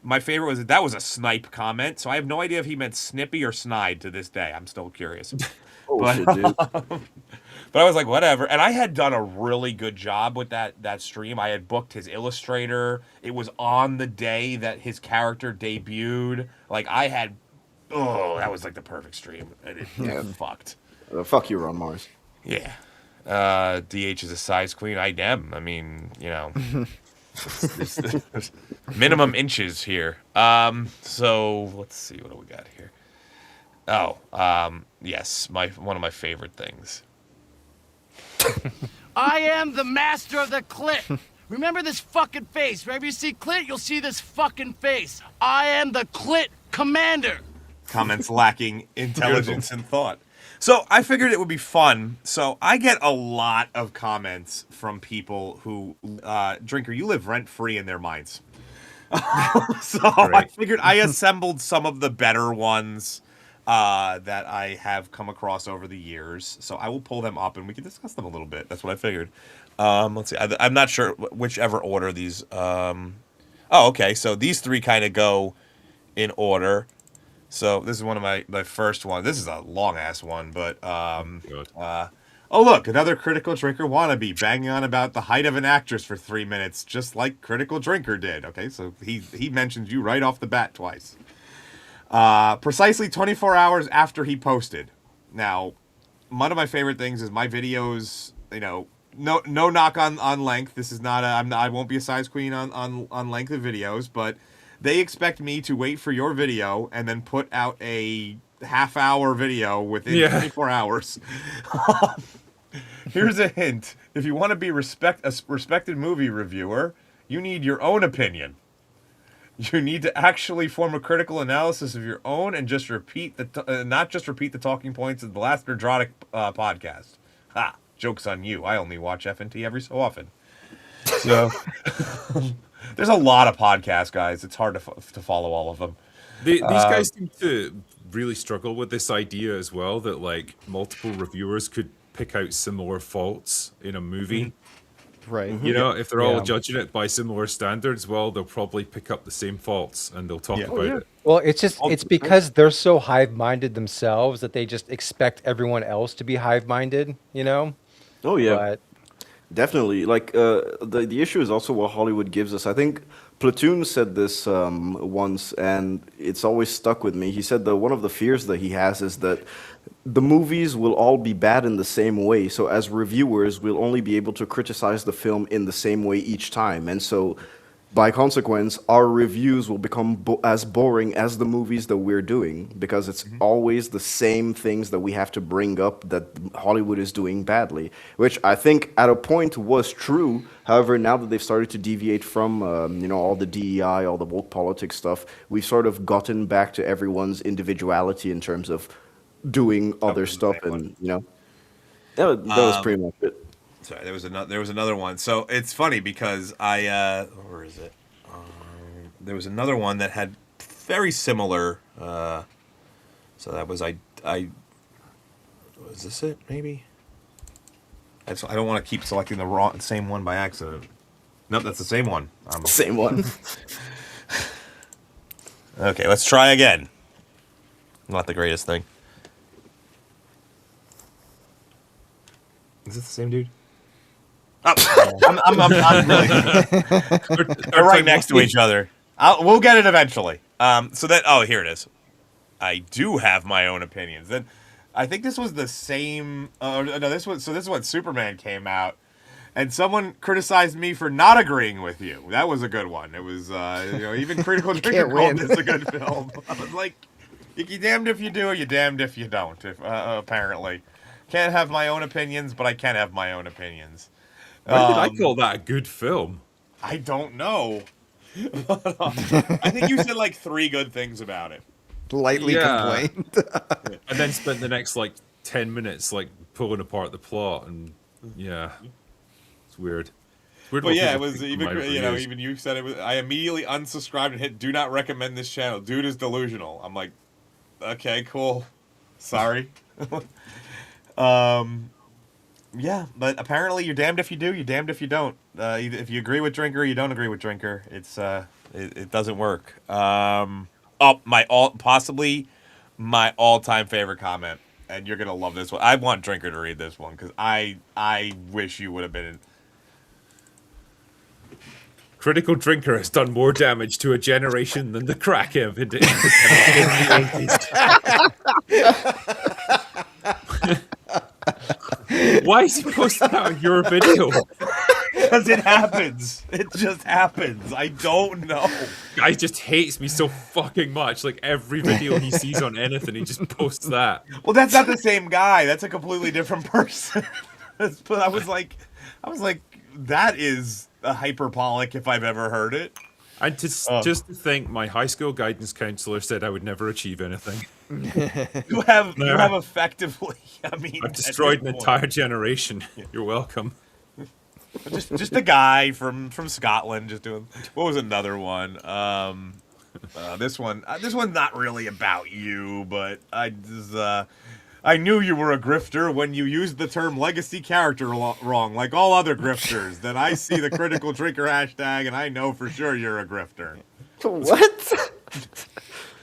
My favorite was that was a snipe comment. So I have no idea if he meant snippy or snide to this day. I'm still curious. Oh shit, dude. But I was like, whatever. And I had done a really good job with that stream. I had booked his illustrator. It was on the day that his character debuted. Like, that was like the perfect stream. And it fucked. Fuck you, Ron Mars. Yeah. DH is a size queen. I am. I mean, you know. it's minimum inches here. So, let's see. What do we got here? Oh, yes. One of my favorite things. I am the master of the clit. Remember this fucking face. Wherever you see clit, you'll see this fucking face. I am the clit commander. Comments lacking intelligence and thought. So I figured it would be fun. So I get a lot of comments from people who, Drinker, you live rent-free in their minds. So I figured I assembled some of the better ones that I have come across over the years. So I will pull them up and we can discuss them a little bit. That's what I figured. Let's see. I'm not sure whichever order these. Okay. So these three kind of go in order. So this is one of my first one. This is a long ass one, but oh look, another Critical Drinker wannabe banging on about the height of an actress for 3 minutes, just like Critical Drinker did. Okay, so he mentions you right off the bat twice. Precisely 24 hours after he posted. Now, one of my favorite things is my videos, you know, no knock on length. This is not I won't be a size queen on length of videos, but they expect me to wait for your video and then put out a half-hour video within 24 hours. Here's a hint. If you want to be a respected movie reviewer, you need your own opinion. You need to actually form a critical analysis of your own and just repeat not just repeat the talking points of the last Nerdrotic podcast. Ha! Joke's on you. I only watch F&T every so often. So there's a lot of podcasts, guys. It's hard to follow all of them. These guys seem to really struggle with this idea as well, that like multiple reviewers could pick out similar faults in a movie. Right. You know, if they're all judging it by similar standards, well, they'll probably pick up the same faults and they'll talk about it. Well, it's because they're so hive-minded themselves that they just expect everyone else to be hive-minded, you know? Oh, yeah. But Definitely. Like the issue is also what Hollywood gives us. I think Platoon said this once, and it's always stuck with me. He said that one of the fears that he has is that the movies will all be bad in the same way. So as reviewers, we'll only be able to criticize the film in the same way each time, and so by consequence, our reviews will become as boring as the movies that we're doing because it's always the same things that we have to bring up that Hollywood is doing badly, which I think at a point was true. However, now that they've started to deviate from all the DEI, all the woke politics stuff, we've sort of gotten back to everyone's individuality in terms of doing other stuff, and that was pretty much it. Sorry, there was another one. So it's funny because where is it? There was another one that had very similar. So that was was this it? Maybe. I don't want to keep selecting the same one by accident. Nope, that's the same one. Same one. Okay, let's try again. Not the greatest thing. Is it the same dude? Oh, I'm really. They're right next to each other. We'll get it eventually. Here it is. I do have my own opinions. Then, I think this was the same. This was when Superman came out, and someone criticized me for not agreeing with you. That was a good one. It was even Critical Drinker called this a good film. I was like, you damned if you do, you damned if you don't. Apparently, can't have my own opinions, but I can have my own opinions. Why did I call that a good film? I don't know. I think you said like 3 good things about it. Lightly complained. And then spent the next 10 minutes pulling apart the plot, and it's weird. It's weird. But it was even you said it was. I immediately unsubscribed and hit "Do not recommend this channel." Dude is delusional. I'm like, okay, cool. Sorry. Yeah, but apparently you're damned if you do, you're damned if you don't. If you agree with Drinker, you don't agree with Drinker. It's it doesn't work. Possibly my all-time favorite comment, and you're gonna love this one. I want Drinker to read this one because I wish you would have been in. Critical Drinker has done more damage to a generation than the crack imp in the 80s. Why is he posting that on your video? Because it happens. It just happens. I don't know. Guy just hates me so fucking much. Every video he sees on anything, he just posts that. Well, that's not the same guy. That's a completely different person. But I was like, that is a hyperbolic if I've ever heard it. And just to think, my high school guidance counselor said I would never achieve anything. You have effectively. I've destroyed an entire generation. You're welcome. Just a guy from Scotland just doing. What was another one? This one's not really about you, but I knew you were a grifter when you used the term legacy character wrong, like all other grifters. Then I see the Critical Drinker hashtag, and I know for sure you're a grifter. What?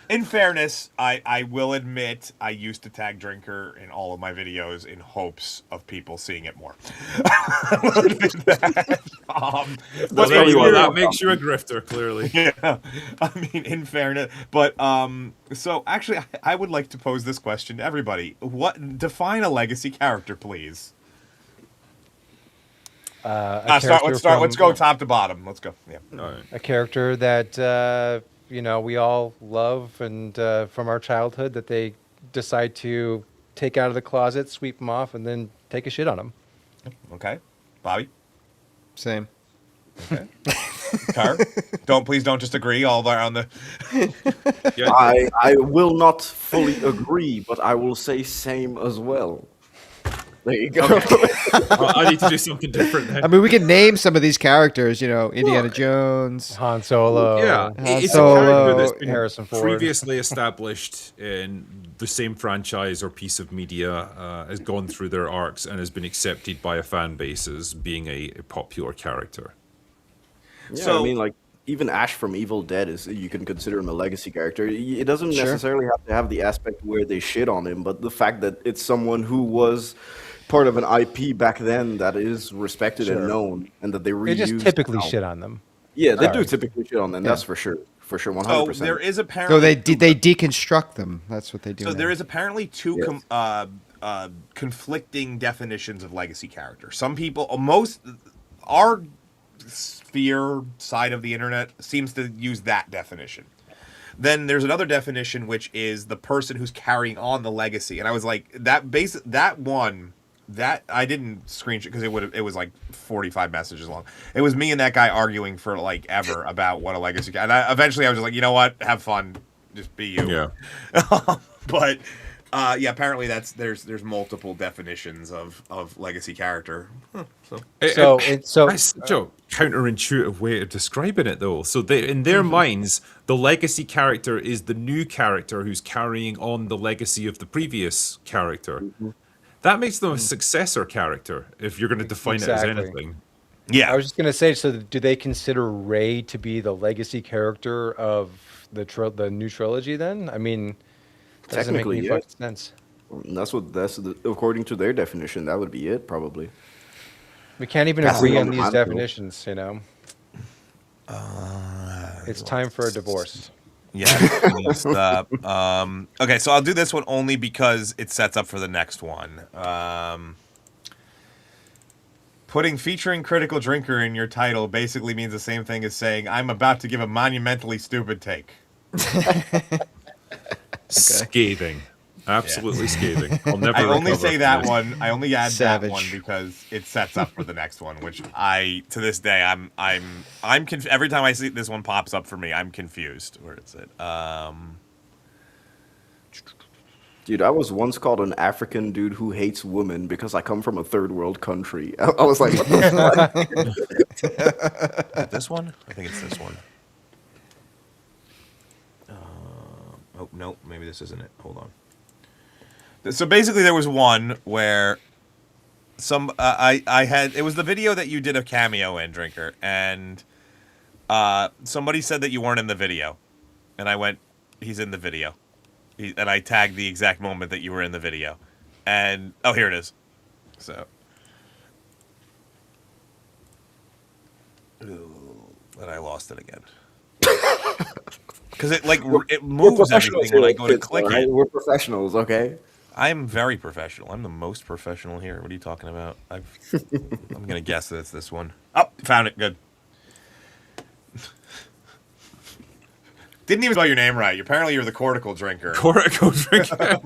In fairness, I will admit I used to tag Drinker in all of my videos in hopes of people seeing it more. That makes you a grifter, clearly. Yeah, in fairness. But, so actually, I would like to pose this question to everybody. Define a legacy character, please. Let's go top to bottom. Let's go. Yeah. All right. A character that we all love and from our childhood that they decide to take out of the closet, sweep them off, and then take a shit on them. Okay, Bobby. Same. Okay. Car. Please don't just agree all around the. I will not fully agree, but I will say same as well. There you go. Okay. I need to do something different then. I mean, we can name some of these characters, Indiana Jones, Han Solo. Yeah, it's a character that's been Harrison Ford. Previously established in the same franchise or piece of media, has gone through their arcs and has been accepted by a fan base as being a popular character. Yeah, so, even Ash from Evil Dead you can consider him a legacy character. It doesn't necessarily have to have the aspect where they shit on him, but the fact that it's someone who was part of an IP back then that is respected and Sure. known, and that they reuse. They just typically now. shit on them. Yeah, they do Sorry. typically shit on them. That's for sure. For sure, 100%. So there is apparently. So they deconstruct them. That's what they do. So now. there is apparently two Yes. conflicting definitions of legacy character. Some people, our sphere side of the internet seems to use that definition. Then there's another definition, which is the person who's carrying on the legacy. And I was like, that I didn't screenshot because it was like 45 messages long. It was me and that guy arguing for like ever about what a legacy. And eventually I was just like, you know what, have fun, just be you. Yeah. But yeah, apparently there's multiple definitions of legacy character. That's such a counterintuitive way of describing it, though. So in their minds, the legacy character is the new character who's carrying on the legacy of the previous character. That makes them a successor character, if you're going to define it as anything. Yeah. I was just going to say, so do they consider Rey to be the legacy character of the new trilogy then? I mean, that doesn't make Technically, any yeah. fucking sense. According to their definition, that would be it, probably. We can't even That's agree the on one these I'm doing. definitions, you know? It's time for a divorce. Yeah. Okay, so I'll do this one only because it sets up for the next one. Featuring Critical Drinker in your title basically means the same thing as saying, I'm about to give a monumentally stupid take. Scathing. Absolutely scathing. I'll never I only recover say from that this. one. I only add Savage. that one because it sets up for the next one, which to this day, every time I see this one pops up for me, I'm confused. Where is it? Dude, I was once called an African dude who hates women because I come from a third world country. I was like, what the fuck? This one? I think it's this one. Oh, no, maybe this isn't it. Hold on. So basically, there was one where it was the video that you did a cameo in, Drinker, and somebody said that you weren't in the video, and I went, he's in the video, and I tagged the exact moment that you were in the video, and oh, here it is. So, and I lost it again. Because it moves everything when I go to click right? it. We're professionals, okay? I'm very professional. I'm the most professional here. What are you talking about? I'm gonna guess that it's this one. Oh, found it. Good. Didn't even spell your name right. Apparently, you're the cortical drinker. Cortical drinker.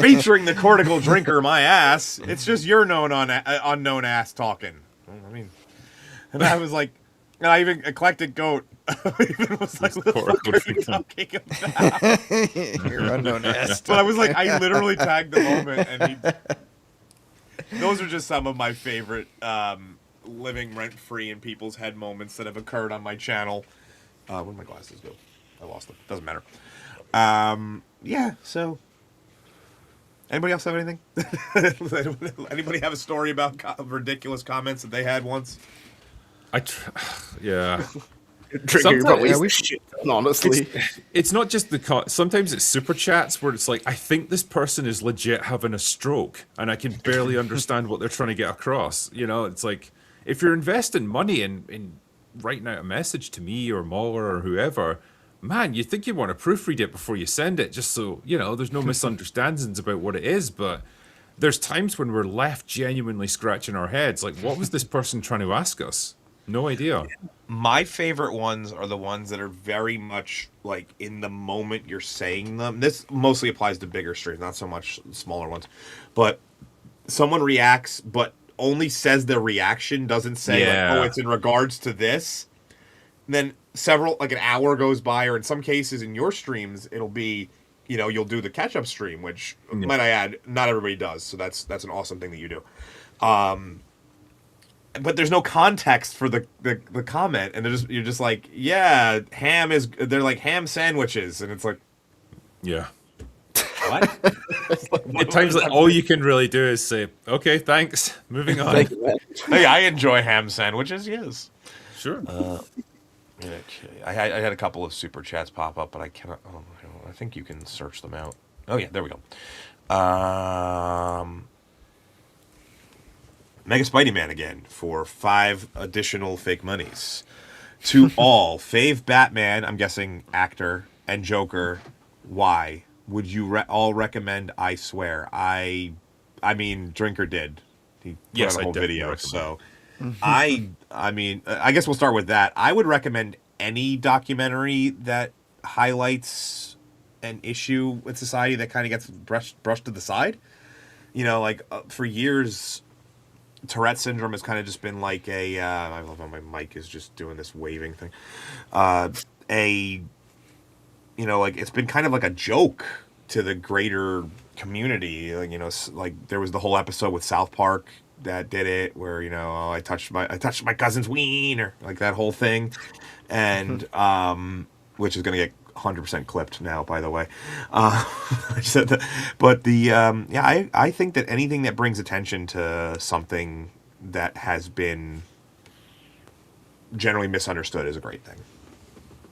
Featuring the cortical drinker, my ass. It's just your unknown ass talking. I mean, and I was like, and I even eclectic goat. Even was like, what the fuck are you talking about? Your unknown ass. But I was like, I literally tagged the moment, and those are just some of my favorite living rent free in people's head moments that have occurred on my channel. Where did my glasses go? I lost them. Doesn't matter. Yeah. So, anybody else have anything? Anybody have a story about ridiculous comments that they had once? Yeah. Drinker, you're probably yeah, shit, honestly. It's not just sometimes it's super chats where it's like, I think this person is legit having a stroke and I can barely understand what they're trying to get across. You know, it's like, if you're investing money in writing out a message to me or Mauler or whoever, man, you think you want to proofread it before you send it, just so, you know, there's no misunderstandings about what it is. But there's times when we're left genuinely scratching our heads. Like, what was this person trying to ask us? No idea. My favorite ones are the ones that are very much like in the moment you're saying them. This mostly applies to bigger streams, not so much smaller ones. But someone reacts, but only says their reaction, doesn't say, like, oh, it's in regards to this. And then an hour goes by, or in some cases in your streams, it'll be, you know, you'll do the catch-up stream, which, might I add, not everybody does. So that's an awesome thing that you do. But there's no context for the comment, and you're just like, yeah, they're like ham sandwiches, and it's like, yeah. What? At times, like, all you can really do is say, okay, thanks, moving on. Hey, I enjoy ham sandwiches, yes. Sure. I had a couple of super chats pop up, but I cannot. I think you can search them out. Oh yeah, there we go. Mega Spidey Man again for 5 additional fake monies. To all, fave Batman, I'm guessing actor, and Joker, why? Would you all recommend I Swear? I mean, Drinker did. He put out a whole video, so... I mean, I guess we'll start with that. I would recommend any documentary that highlights an issue with society that kind of gets brushed to the side. You know, like for years, Tourette's syndrome has kind of just been like a. I love how my mic is just doing this waving thing. You know, like it's been kind of like a joke to the greater community. Like, you know, like there was the whole episode with South Park that did it, where, you know, I touched my cousin's ween, or like that whole thing, and which is gonna get 100% clipped now, by the way. I said that, but I think that anything that brings attention to something that has been generally misunderstood is a great thing.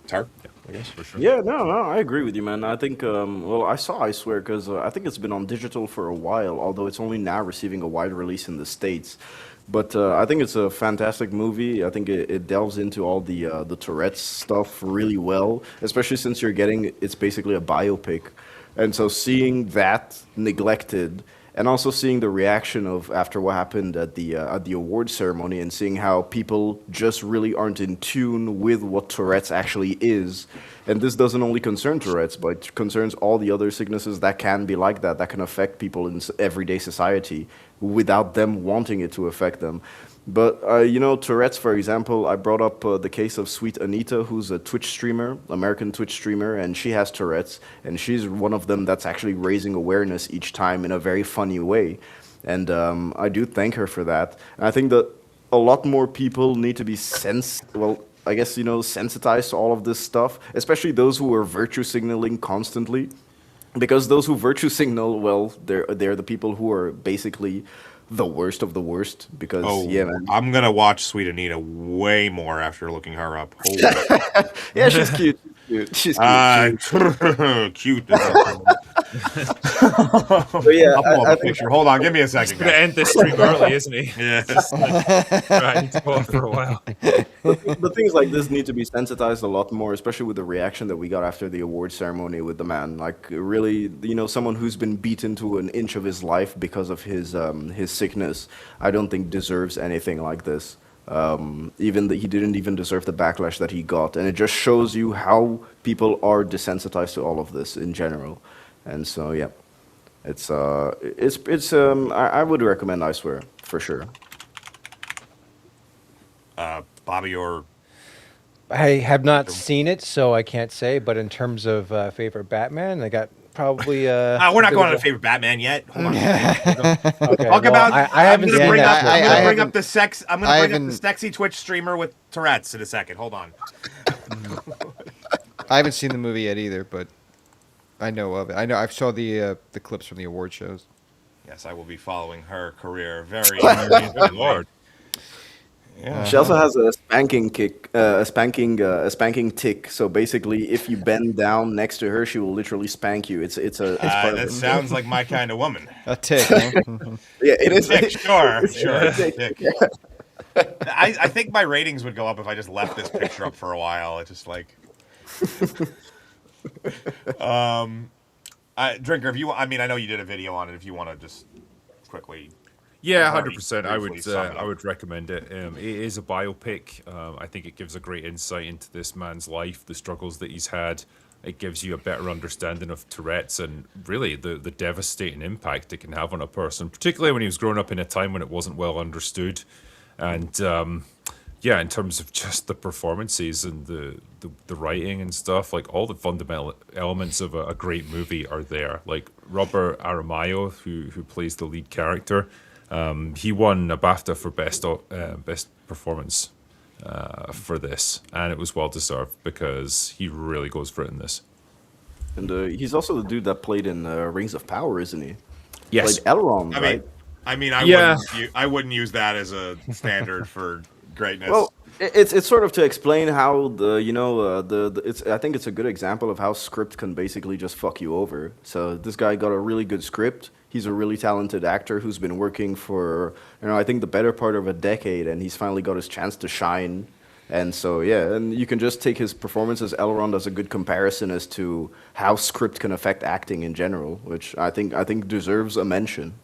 Tar? Yeah, I guess for sure. Yeah, no, I agree with you, man. I think, well, I saw I Swear because I think it's been on digital for a while, although it's only now receiving a wide release in the States. But I think it's a fantastic movie. I think it delves into all the Tourette's stuff really well, especially since it's basically a biopic. And so seeing that neglected, and also seeing the reaction of after what happened at the award ceremony, and seeing how people just really aren't in tune with what Tourette's actually is. And this doesn't only concern Tourette's, but it concerns all the other sicknesses that can be like that can affect people in everyday society without them wanting it to affect them. But, you know, Tourette's, for example, I brought up the case of Sweet Anita, who's a Twitch streamer, American Twitch streamer, and she has Tourette's, and she's one of them that's actually raising awareness each time in a very funny way. And I do thank her for that. And I think that a lot more people need to be sensitized to all of this stuff, especially those who are virtue signaling constantly. Because those who virtue signal, well, they're the people who are basically the worst of the worst. Because yeah, man, I'm gonna watch Sweet Anita way more after looking her up. Holy yeah, she's cute. She's cute. Cute. But yeah, I'll pull up a picture. Hold on, give me a second. He's gonna end this stream early, isn't he? Yeah. Right, I need to go off for a while. But things like this need to be sensitized a lot more, especially with the reaction that we got after the award ceremony with the man. Like, really, you know, someone who's been beaten to an inch of his life because of his sickness, I don't think deserves anything like this. He didn't even deserve the backlash that he got, and it just shows you how people are desensitized to all of this in general. And so, yeah, I would recommend I Swear for sure. Bobby, or I have not seen it, so I can't say. But in terms of favorite Batman, I got probably. We're not going to favorite Batman yet. Hold on. Okay, Talk about. I haven't seen that. I'm going to bring up the sex. I'm going to bring up the sexy Twitch streamer with Tourette's in a second. Hold on. I haven't seen the movie yet either, but I know of it. I saw the clips from the award shows. Yes, I will be following her career very, very good Lord. Yeah. She also has a spanking tick. So basically, if you bend down next to her, she will literally spank you. It's that sounds like my kind of woman. A tick. Huh? Yeah, it is. Tick, sure. Tick. Yeah. I think my ratings would go up if I just left this picture up for a while. It's just like, Drinker, if you, I know you did a video on it. If you want to just quickly. Yeah, 100%. I would recommend it. It is a biopic. I think it gives a great insight into this man's life, the struggles that he's had. It gives you a better understanding of Tourette's and really the devastating impact it can have on a person, particularly when he was growing up in a time when it wasn't well understood. And in terms of just the performances and the writing and stuff, like all the fundamental elements of a great movie are there. Like Robert Aramayo, who plays the lead character. He won a BAFTA for best performance for this, and it was well deserved because he really goes for it in this. And he's also the dude that played in Rings of Power, isn't he? Yes. Played Elrond, right? I wouldn't use that as a standard for greatness. Well, it's sort of to explain how I think it's a good example of how script can basically just fuck you over. So this guy got a really good script. He's a really talented actor who's been working for, I think the better part of a decade, and he's finally got his chance to shine. And so, yeah, and you can just take his performance as Elrond as a good comparison as to how script can affect acting in general, which I think deserves a mention.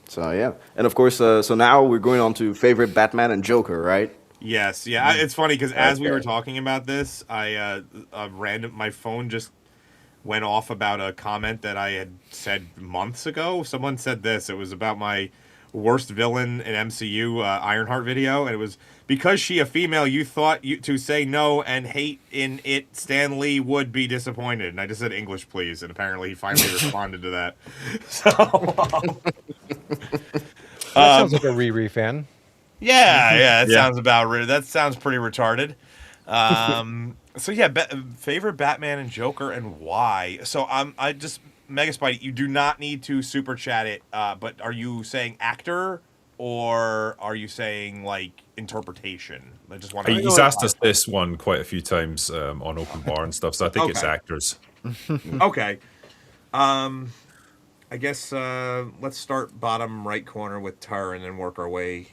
So yeah, and of course, so now we're going on to favorite Batman and Joker, right? Yes, yeah. It's funny because as we were Okay. talking about this, my phone just went off about a comment that I had said months ago. Someone said this. It was about my worst villain in MCU Ironheart video, and it was because she a female. You thought to say no and hate in it. Stan Lee would be disappointed, and I just said English, please. And apparently, he finally responded to that. So That sounds like a Riri fan. yeah, Yeah. that sounds pretty retarded. So yeah, favorite Batman and Joker and why? So I just Mega Spidey, you do not need to super chat it. But are you saying actor or are you saying like interpretation? I just want to. He's asked us this one quite a few times on Open Bar and stuff, so I think it's Okay. actors. Okay. I guess let's start bottom right corner with Tar and then work our way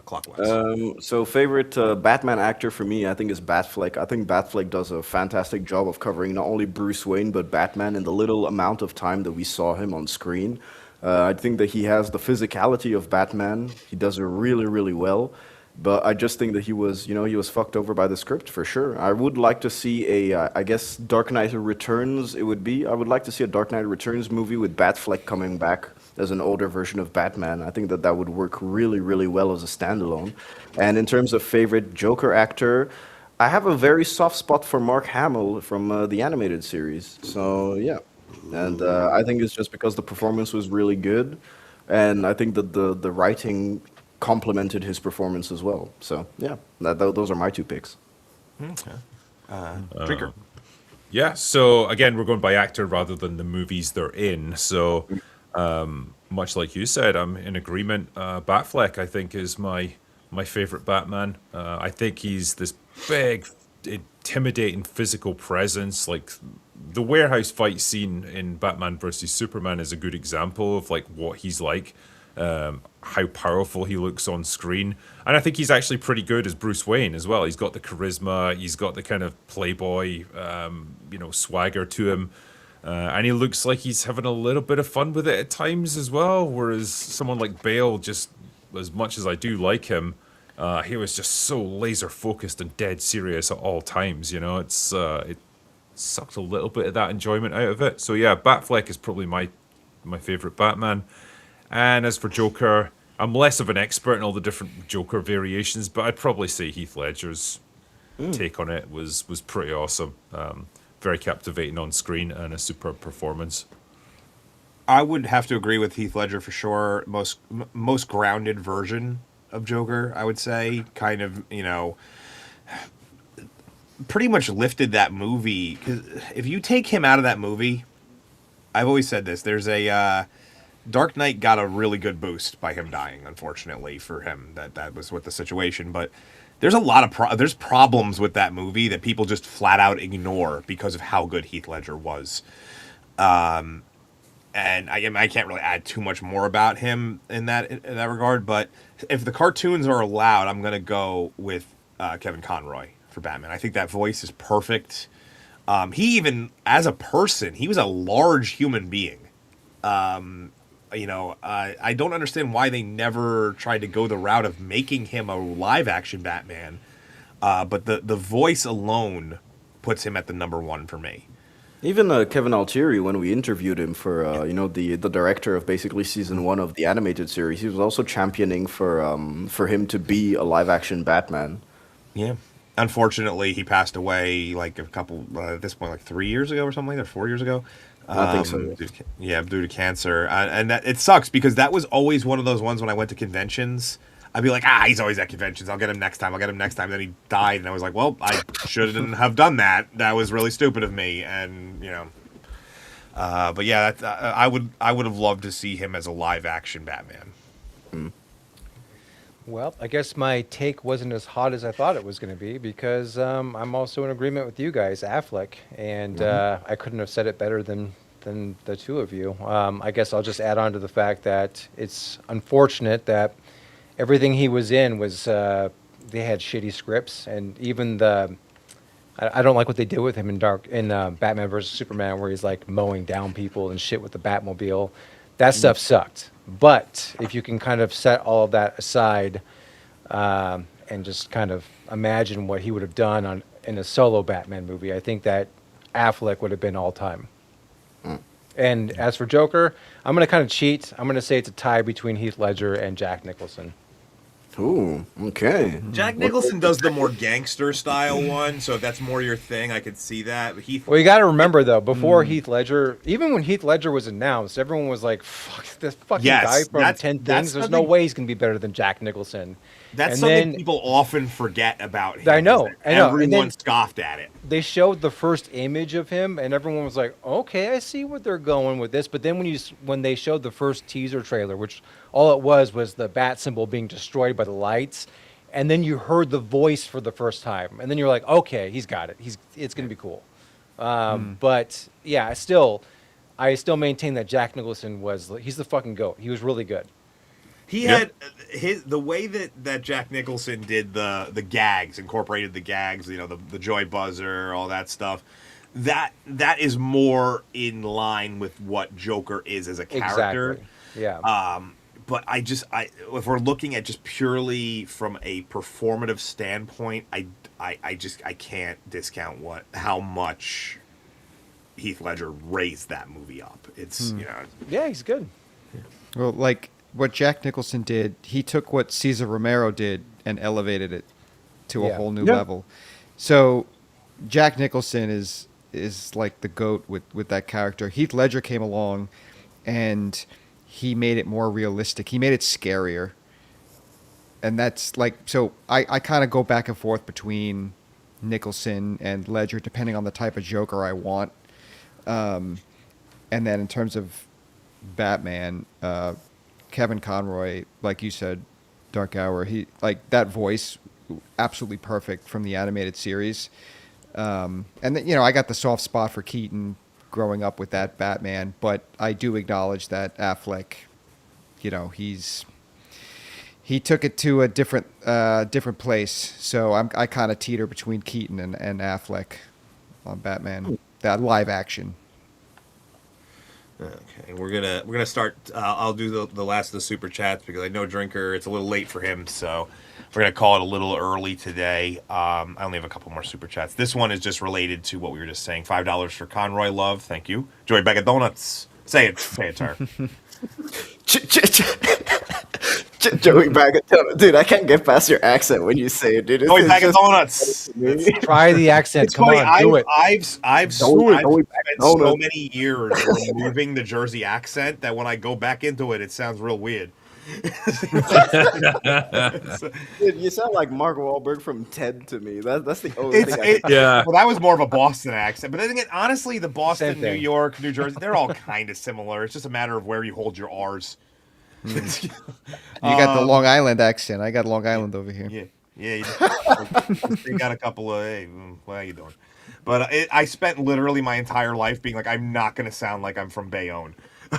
clockwise. So favorite Batman actor for me, I think is Batfleck. I think Batfleck does a fantastic job of covering not only Bruce Wayne but Batman in the little amount of time that we saw him on screen. I think that he has the physicality of Batman. He does it really, really well. But I just think that he was fucked over by the script for sure. I would like to see I guess Dark Knight Returns. I would like to see a Dark Knight Returns movie with Batfleck coming back as an older version of Batman. I think that would work really, really well as a standalone. And in terms of favorite Joker actor, I have a very soft spot for Mark Hamill from the animated series. So yeah, and I think it's just because the performance was really good, and I think that the writing complemented his performance as well. So yeah, those are my two picks. Okay. Drinker. Yeah, so again, we're going by actor rather than the movies they're in. So, much like you said, I'm in agreement. Batfleck, I think, is my favorite Batman. I think he's this big, intimidating physical presence. Like the warehouse fight scene in Batman versus Superman is a good example of like what he's like. How powerful he looks on screen, and I think he's actually pretty good as Bruce Wayne as well. He's got the charisma, he's got the kind of playboy, swagger to him, and he looks like he's having a little bit of fun with it at times as well. Whereas someone like Bale, just as much as I do like him, he was just so laser focused and dead serious at all times. It sucked a little bit of that enjoyment out of it. So yeah, Batfleck is probably my favorite Batman. And as for Joker, I'm less of an expert in all the different Joker variations, but I'd probably say Heath Ledger's take on it was pretty awesome. Very captivating on screen and a superb performance. I would have to agree with Heath Ledger for sure. Most grounded version of Joker, I would say. Kind of, pretty much lifted that movie. 'Cause if you take him out of that movie, I've always said this. There's a Dark Knight got a really good boost by him dying. Unfortunately for him, that was with the situation. But there's a lot of there's problems with that movie that people just flat out ignore because of how good Heath Ledger was. And I can't really add too much more about him in that regard. But if the cartoons are allowed, I'm gonna go with Kevin Conroy for Batman. I think that voice is perfect. He even, as a person, he was a large human being. I don't understand why they never tried to go the route of making him a live action Batman. But the voice alone puts him at the number one for me. Even Kevin Altieri, when we interviewed him for the director of basically season 1 of the animated series, he was also championing for him to be a live action Batman. Yeah. Unfortunately, he passed away like a couple at this point, like 3 years ago or something like that, 4 years ago. I think so. Due to cancer, and that it sucks because that was always one of those ones when I went to conventions. I'd be like, he's always at conventions. I'll get him next time. Then he died, and I was like, well, I shouldn't have done that. That was really stupid of me, and but yeah, I would have loved to see him as a live action Batman. Well, I guess my take wasn't as hot as I thought it was going to be because I'm also in agreement with you guys, Affleck, and I couldn't have said it better than than the two of you. I guess I'll just add on to the fact that it's unfortunate that everything he was in was they had shitty scripts, and even I don't like what they did with him in Batman versus Superman, where he's like mowing down people and shit with the Batmobile. That stuff sucked. But if you can kind of set all of that aside and just kind of imagine what he would have done in a solo Batman movie, I think that Affleck would have been all time. And as for Joker, I'm going to kind of cheat. I'm going to say it's a tie between Heath Ledger and Jack Nicholson. Ooh, okay. Jack Nicholson does the more gangster style one, so if that's more your thing, I could see that. But Well, you got to remember though, before Heath Ledger, even when Heath Ledger was announced, everyone was like, "Fuck this fucking guy from 10 Things. There's no way he's gonna be better than Jack Nicholson." That's and something then, people often forget about him. I know. Everyone scoffed at it. They showed the first image of him, and everyone was like, "Okay, I see what they're going with this." But then when they showed the first teaser trailer, which all it was the bat symbol being destroyed by the lights, and then you heard the voice for the first time, and then you're like, "Okay, he's got it. It's gonna be cool." But yeah, I still maintain that Jack Nicholson he's the fucking GOAT. He was really good. He had the way that Jack Nicholson did the gags, incorporated the gags, the joy buzzer, all that stuff. That is more in line with what Joker is as a character. Exactly. Yeah. But if we're looking at just purely from a performative standpoint, I can't discount how much Heath Ledger raised that movie up. It's Yeah, he's good. Well, like what Jack Nicholson did, he took what Cesar Romero did and elevated it to a whole new level. So Jack Nicholson is like the GOAT with that character. Heath Ledger came along and he made it more realistic. He made it scarier. And that's like, so I kind of go back and forth between Nicholson and Ledger depending on the type of Joker I want. And then in terms of Batman, Kevin Conroy, like you said, Dark Hour, he like that voice, absolutely perfect from the animated series. And then, I got the soft spot for Keaton growing up with that Batman, but I do acknowledge that Affleck, he took it to a different place. So I kind of teeter between Keaton and Affleck on Batman, that live action. Okay, we're gonna start. I'll do the last of the super chats because I know Drinker. It's a little late for him, so we're gonna call it a little early today. I only have a couple more super chats. This one is just related to what we were just saying. $5 for Conroy Love. Thank you. Joey Bag of Donuts. Say it, Tar. Joey Bag of Donuts. Dude, I can't get past your accent when you say it, dude. Joey Bag of Donuts. Try the accent. Come on, do it. I've spent so many years removing the Jersey accent that when I go back into it, it sounds real weird. Dude, you sound like Mark Wahlberg from Ted to me. That's the only thing. Well, that was more of a Boston accent. But then again, honestly, the Boston, New York, New Jersey, they're all kind of similar. It's just a matter of where you hold your R's. You got the Long Island accent. I got Long Island over here. Yeah. You got a couple of, hey, what are you doing? But I spent literally my entire life being like, I'm not going to sound like I'm from Bayonne. By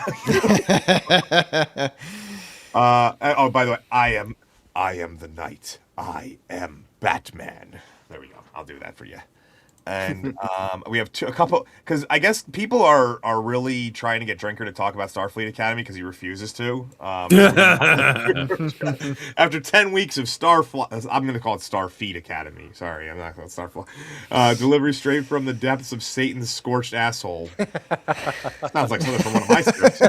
the way, I am the knight. I am Batman. There we go. I'll do that for you. And we have a couple, because I guess people are really trying to get Drinker to talk about Starfleet Academy because he refuses to. After 10 weeks of Starfleet, I'm going to call it Starfeet Academy. Sorry, I'm not going to Starfleet. Delivery straight from the depths of Satan's scorched asshole. Sounds like something from one of my scripts.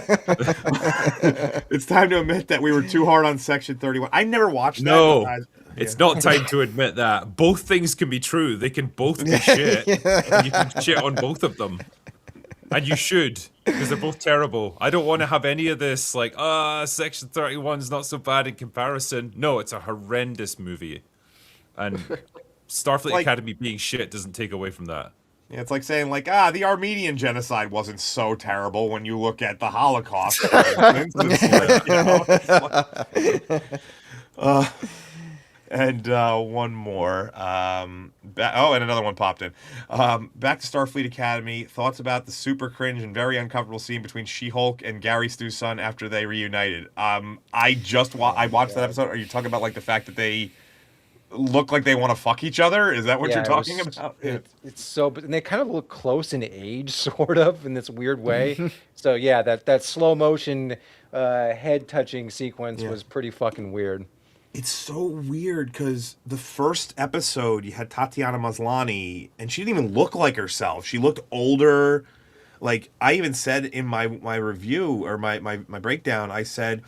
It's time to admit that we were too hard on Section 31. I never watched that. No. It's not time to admit that. Both things can be true. They can both be shit. And you can shit on both of them. And you should, because they're both terrible. I don't want to have any of this, like, Section 31's not so bad in comparison. No, it's a horrendous movie. And Starfleet Academy being shit doesn't take away from that. Yeah, it's like saying, the Armenian genocide wasn't so terrible when you look at the Holocaust. And one more. And another one popped in. Back to Starfleet Academy. Thoughts about the super cringe and very uncomfortable scene between She-Hulk and Gary Stu's son after they reunited. I watched that episode. Are you talking about like the fact that they look like they want to fuck each other? Is that what you're talking about? It's so, but and they kind of look close in age, sort of, in this weird way. So yeah, that slow motion head touching sequence was pretty fucking weird. It's so weird because the first episode you had Tatiana Maslany and she didn't even look like herself. She looked older. Like I even said in my review or my breakdown, I said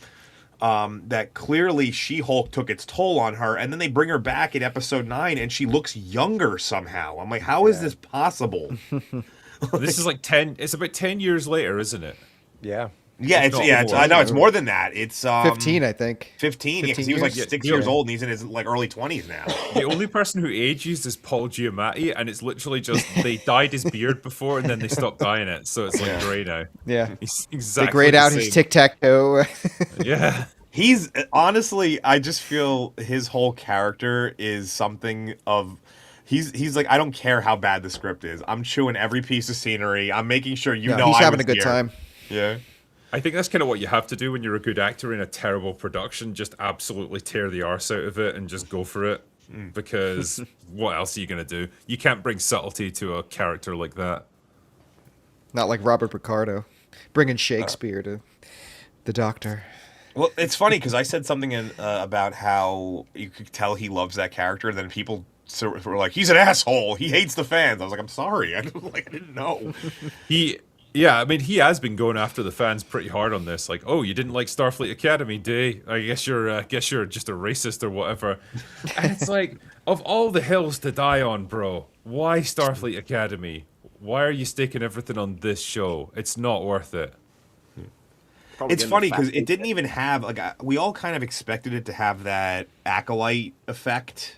that clearly She-Hulk took its toll on her, and then they bring her back in episode 9 and she looks younger somehow. I'm like, how is this possible? This is like 10. It's about 10 years later, isn't it? Yeah. Yeah, I know it's more than that. It's 15, I think. 15, because he was like 6 years old and he's in his like early 20s now. The only person who ages is Paul Giamatti, and it's literally just they dyed his beard before and then they stopped dyeing it, so it's like grey now. Yeah, he's exactly they grayed out his tic-tac-toe. Yeah, he's honestly, I just feel his whole character is something of. He's like, I don't care how bad the script is. I'm chewing every piece of scenery. I'm making sure he's having a good time. Yeah. I think that's kind of what you have to do when you're a good actor in a terrible production. Just absolutely tear the arse out of it and just go for it. Because what else are you going to do? You can't bring subtlety to a character like that. Not like Robert Picardo, bringing Shakespeare to the Doctor. Well, it's funny because I said something about how you could tell he loves that character, and then people were like, he's an asshole. He hates the fans. I was like, I'm sorry. I didn't know. Yeah, I mean, he has been going after the fans pretty hard on this. Like, oh, you didn't like Starfleet Academy, Day? I guess you're just a racist or whatever. And it's like, of all the hills to die on, bro, why Starfleet Academy? Why are you staking everything on this show? It's not worth it. It's funny because it didn't even have we all kind of expected it to have that acolyte effect.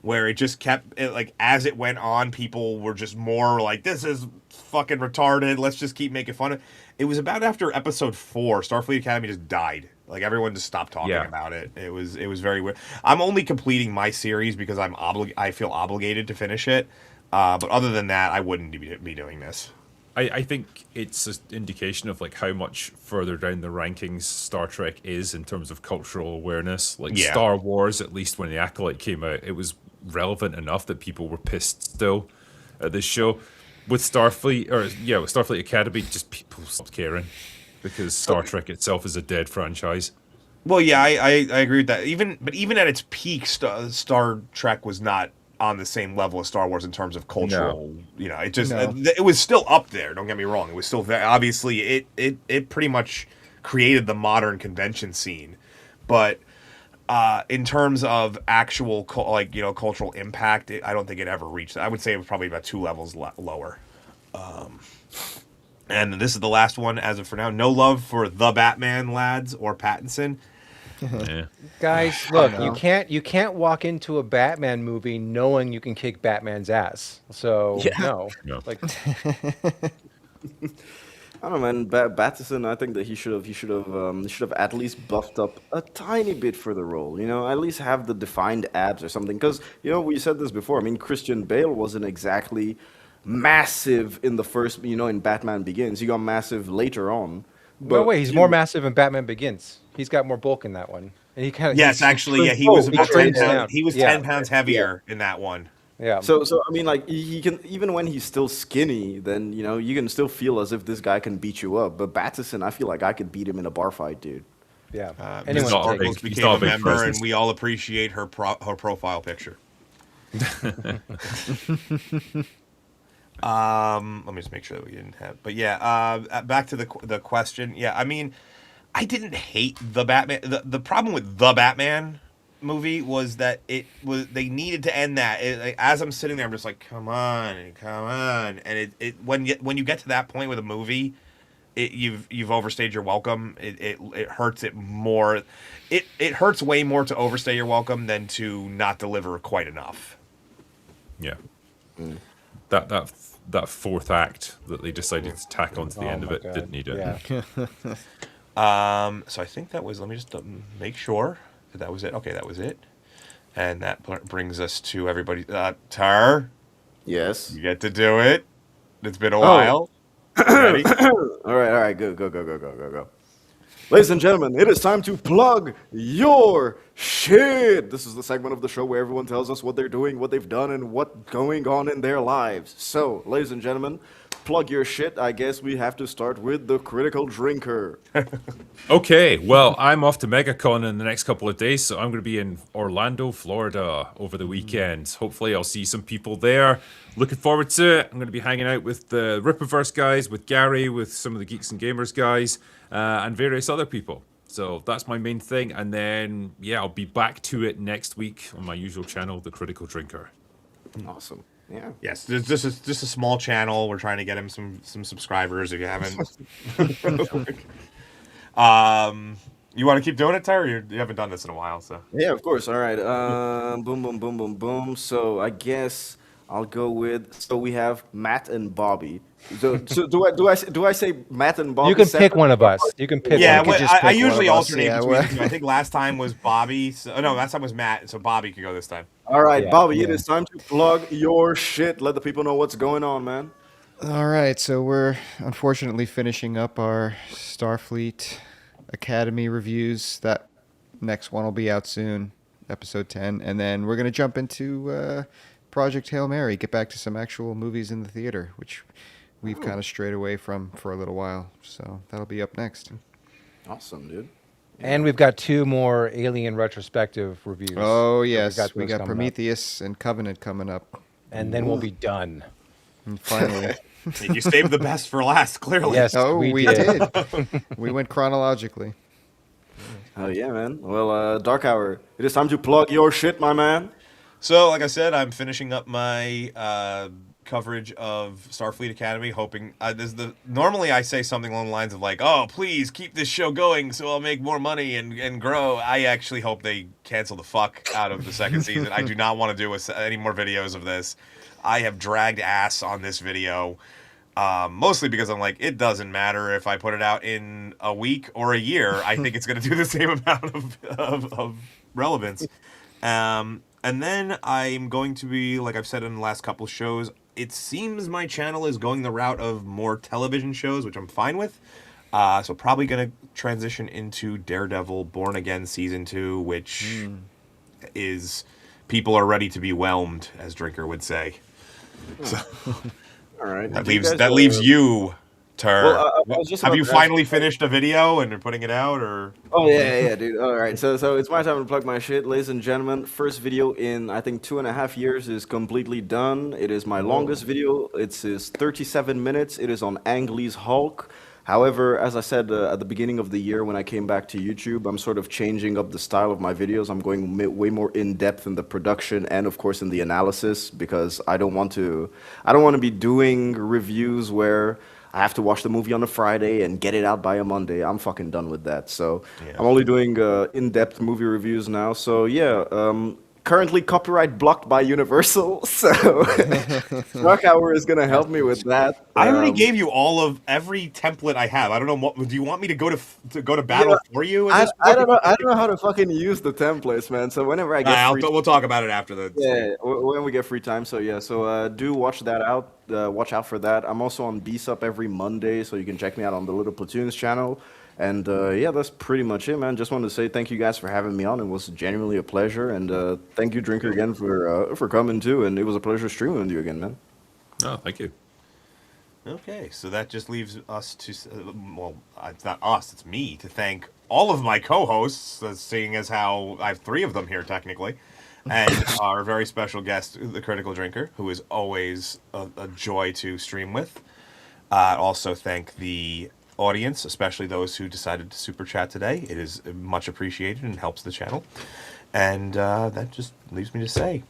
Where it just kept as it went on, people were just more like, this is fucking retarded. Let's just keep making fun of it. It was about after episode 4, Starfleet Academy just died. Like everyone just stopped talking about it. It was very weird. I'm only completing my series because I feel obligated to finish it. But other than that, I wouldn't be doing this. I think it's an indication of like how much further down the rankings Star Trek is in terms of cultural awareness. Like Star Wars, at least when the Acolyte came out, it was relevant enough that people were pissed still at this show. With Starfleet, with Starfleet Academy, just people stopped caring because Star Trek itself is a dead franchise. Well, yeah, I agree with that. Even at its peak, Star Trek was not on the same level as Star Wars in terms of cultural. No. It just it was still up there. Don't get me wrong. It was still very, obviously it pretty much created the modern convention scene, but in terms of actual cultural impact, I don't think it ever reached. I would say it was probably about 2 levels lower. And this is the last one as of for now. No love for the Batman lads or Pattinson. Yeah. Guys, look, you can't walk into a Batman movie knowing you can kick Batman's ass. So no. Like I don't know, man. Pattinson, I think that he should have at least buffed up a tiny bit for the role. At least have the defined abs or something. Because we said this before. I mean, Christian Bale wasn't exactly massive in the first. In Batman Begins, he got massive later on. No way, he's more massive in Batman Begins. He's got more bulk in that one, and he kind of he was about 10 pounds. He was 10 pounds heavier in that one. Yeah. So I mean, like he can, even when he's still skinny, then you can still feel as if this guy can beat you up. But Pattinson, I feel like I could beat him in a bar fight, dude. Yeah. Anyone became a member, and we all appreciate her profile picture. Let me just make sure that we didn't have. But yeah, back to the question. Yeah, I mean, I didn't hate the Batman. The problem with the Batman movie was that they needed to end that. As I'm sitting there, I'm just like, come on, and when you get to that point with a movie, you've overstayed your welcome. It hurts it more. It hurts way more to overstay your welcome than to not deliver quite enough. Yeah. That fourth act that they decided to tack onto the end of it didn't need it. Yeah. So I think that was. Let me just make sure that was it. Okay, that was it. And that brings us to everybody. Tar, Yes. you get to do it. It's been a while. Ready? All right, go. Ladies and gentlemen, it is time to plug your shit. This is the segment of the show where everyone tells us what they're doing, what they've done, and what's going on in their lives. So, ladies and gentlemen, plug your shit. I guess we have to start with the critical drinker. Okay, well, I'm off to MegaCon in the next couple of days, so I'm going to be in Orlando, Florida over the weekend. Hopefully, I'll see some people there. Looking forward to it. I'm going to be hanging out with the Rippaverse guys, with Gary, with some of the Geeks and Gamers guys, and various other people. So that's my main thing. And then, yeah, I'll be back to it next week on my usual channel, The Critical Drinker. Awesome. Yeah. Yes, there's just a small channel. We're trying to get him some subscribers. If you haven't, you want to keep doing it, Tyre? You haven't done this in a while, so Yeah, of course. All right. Boom. So I guess I'll go with. So we have Matt and Bobby. So do I say Matt and Bobby? You can pick separate? one of us. You can pick. yeah. one. I usually alternate Yeah, between the two. I think last time was Bobby. No, last time was Matt. So Bobby could go this time. All right, Yeah, Bobby. It yeah. is time to plug your shit. Let the people know what's going on, man. All right, so we're unfortunately finishing up our Starfleet Academy reviews. That next one will be out soon, episode 10, and then we're gonna jump into Project Hail Mary, get back to some actual movies in the theater, which we've kind of strayed away from for a little while. So that'll be up next. Awesome, dude. And we've got 2 more Alien retrospective reviews. Oh So yes, we those got coming up. Prometheus and Covenant coming up. And then we'll be done. And finally. And you saved the best for last, clearly. Yes, Oh, we we did. did. We went chronologically. Oh yeah, man. Well, Dark Hour. It is time to plug your shit, my man. So, like I said, I'm finishing up my coverage of Starfleet Academy, hoping normally I say something along the lines of like, "Oh, please keep this show going, so I'll make more money and grow." I actually hope they cancel the fuck out of the second season. I do not want to do any more videos of this. I have dragged ass on this video, mostly because I'm like, it doesn't matter if I put it out in a week or a year. I think it's going to do the same amount of relevance. And then I'm going to be, like I've said in the last couple of shows, it seems my channel is going the route of more television shows, which I'm fine with. So probably going to transition into Daredevil Born Again Season 2, which is... People are ready to be whelmed, as Drinker would say. So, All right. that leaves you, Tur. Well, I was just Have about you to ask finally finished a video and you're putting it out, or? Oh yeah, dude. All right, so it's my time to plug my shit, ladies and gentlemen. First video in I think 2.5 years is completely done. It is my longest video. It's 37 minutes. It is on Ang Lee's Hulk. However, as I said at the beginning of the year when I came back to YouTube, I'm sort of changing up the style of my videos. I'm going way more in depth in the production and of course in the analysis because I don't want to be doing reviews where I have to watch the movie on a Friday and get it out by a Monday. I'm fucking done with that. So I'm only doing in-depth movie reviews now. So yeah, currently copyright blocked by Universal. So Rock Hour is gonna help me with that. I already gave you every template I have. I don't know what. Do you want me to go to battle for you? I don't know. I don't know how to fucking use the templates, man. So whenever I get we'll talk about it after the. Yeah, when we get free time. So yeah, so do watch that out. Watch out for that. I'm also on BSUP every Monday, so you can check me out on the Little Platoons channel. And yeah, that's pretty much it, man. Just wanted to say thank you guys for having me on. It was genuinely a pleasure, and thank you, Drinker, again for coming too. And it was a pleasure streaming with you again, man. Oh, thank you. Okay, so that just leaves us to, well, it's not us, it's me, to thank all of my co-hosts, seeing as how I have 3 of them here technically, and our very special guest, the Critical Drinker, who is always a joy to stream with. Also thank the audience, especially those who decided to super chat today. It is much appreciated and helps the channel. And that just leaves me to say,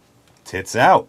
tits out.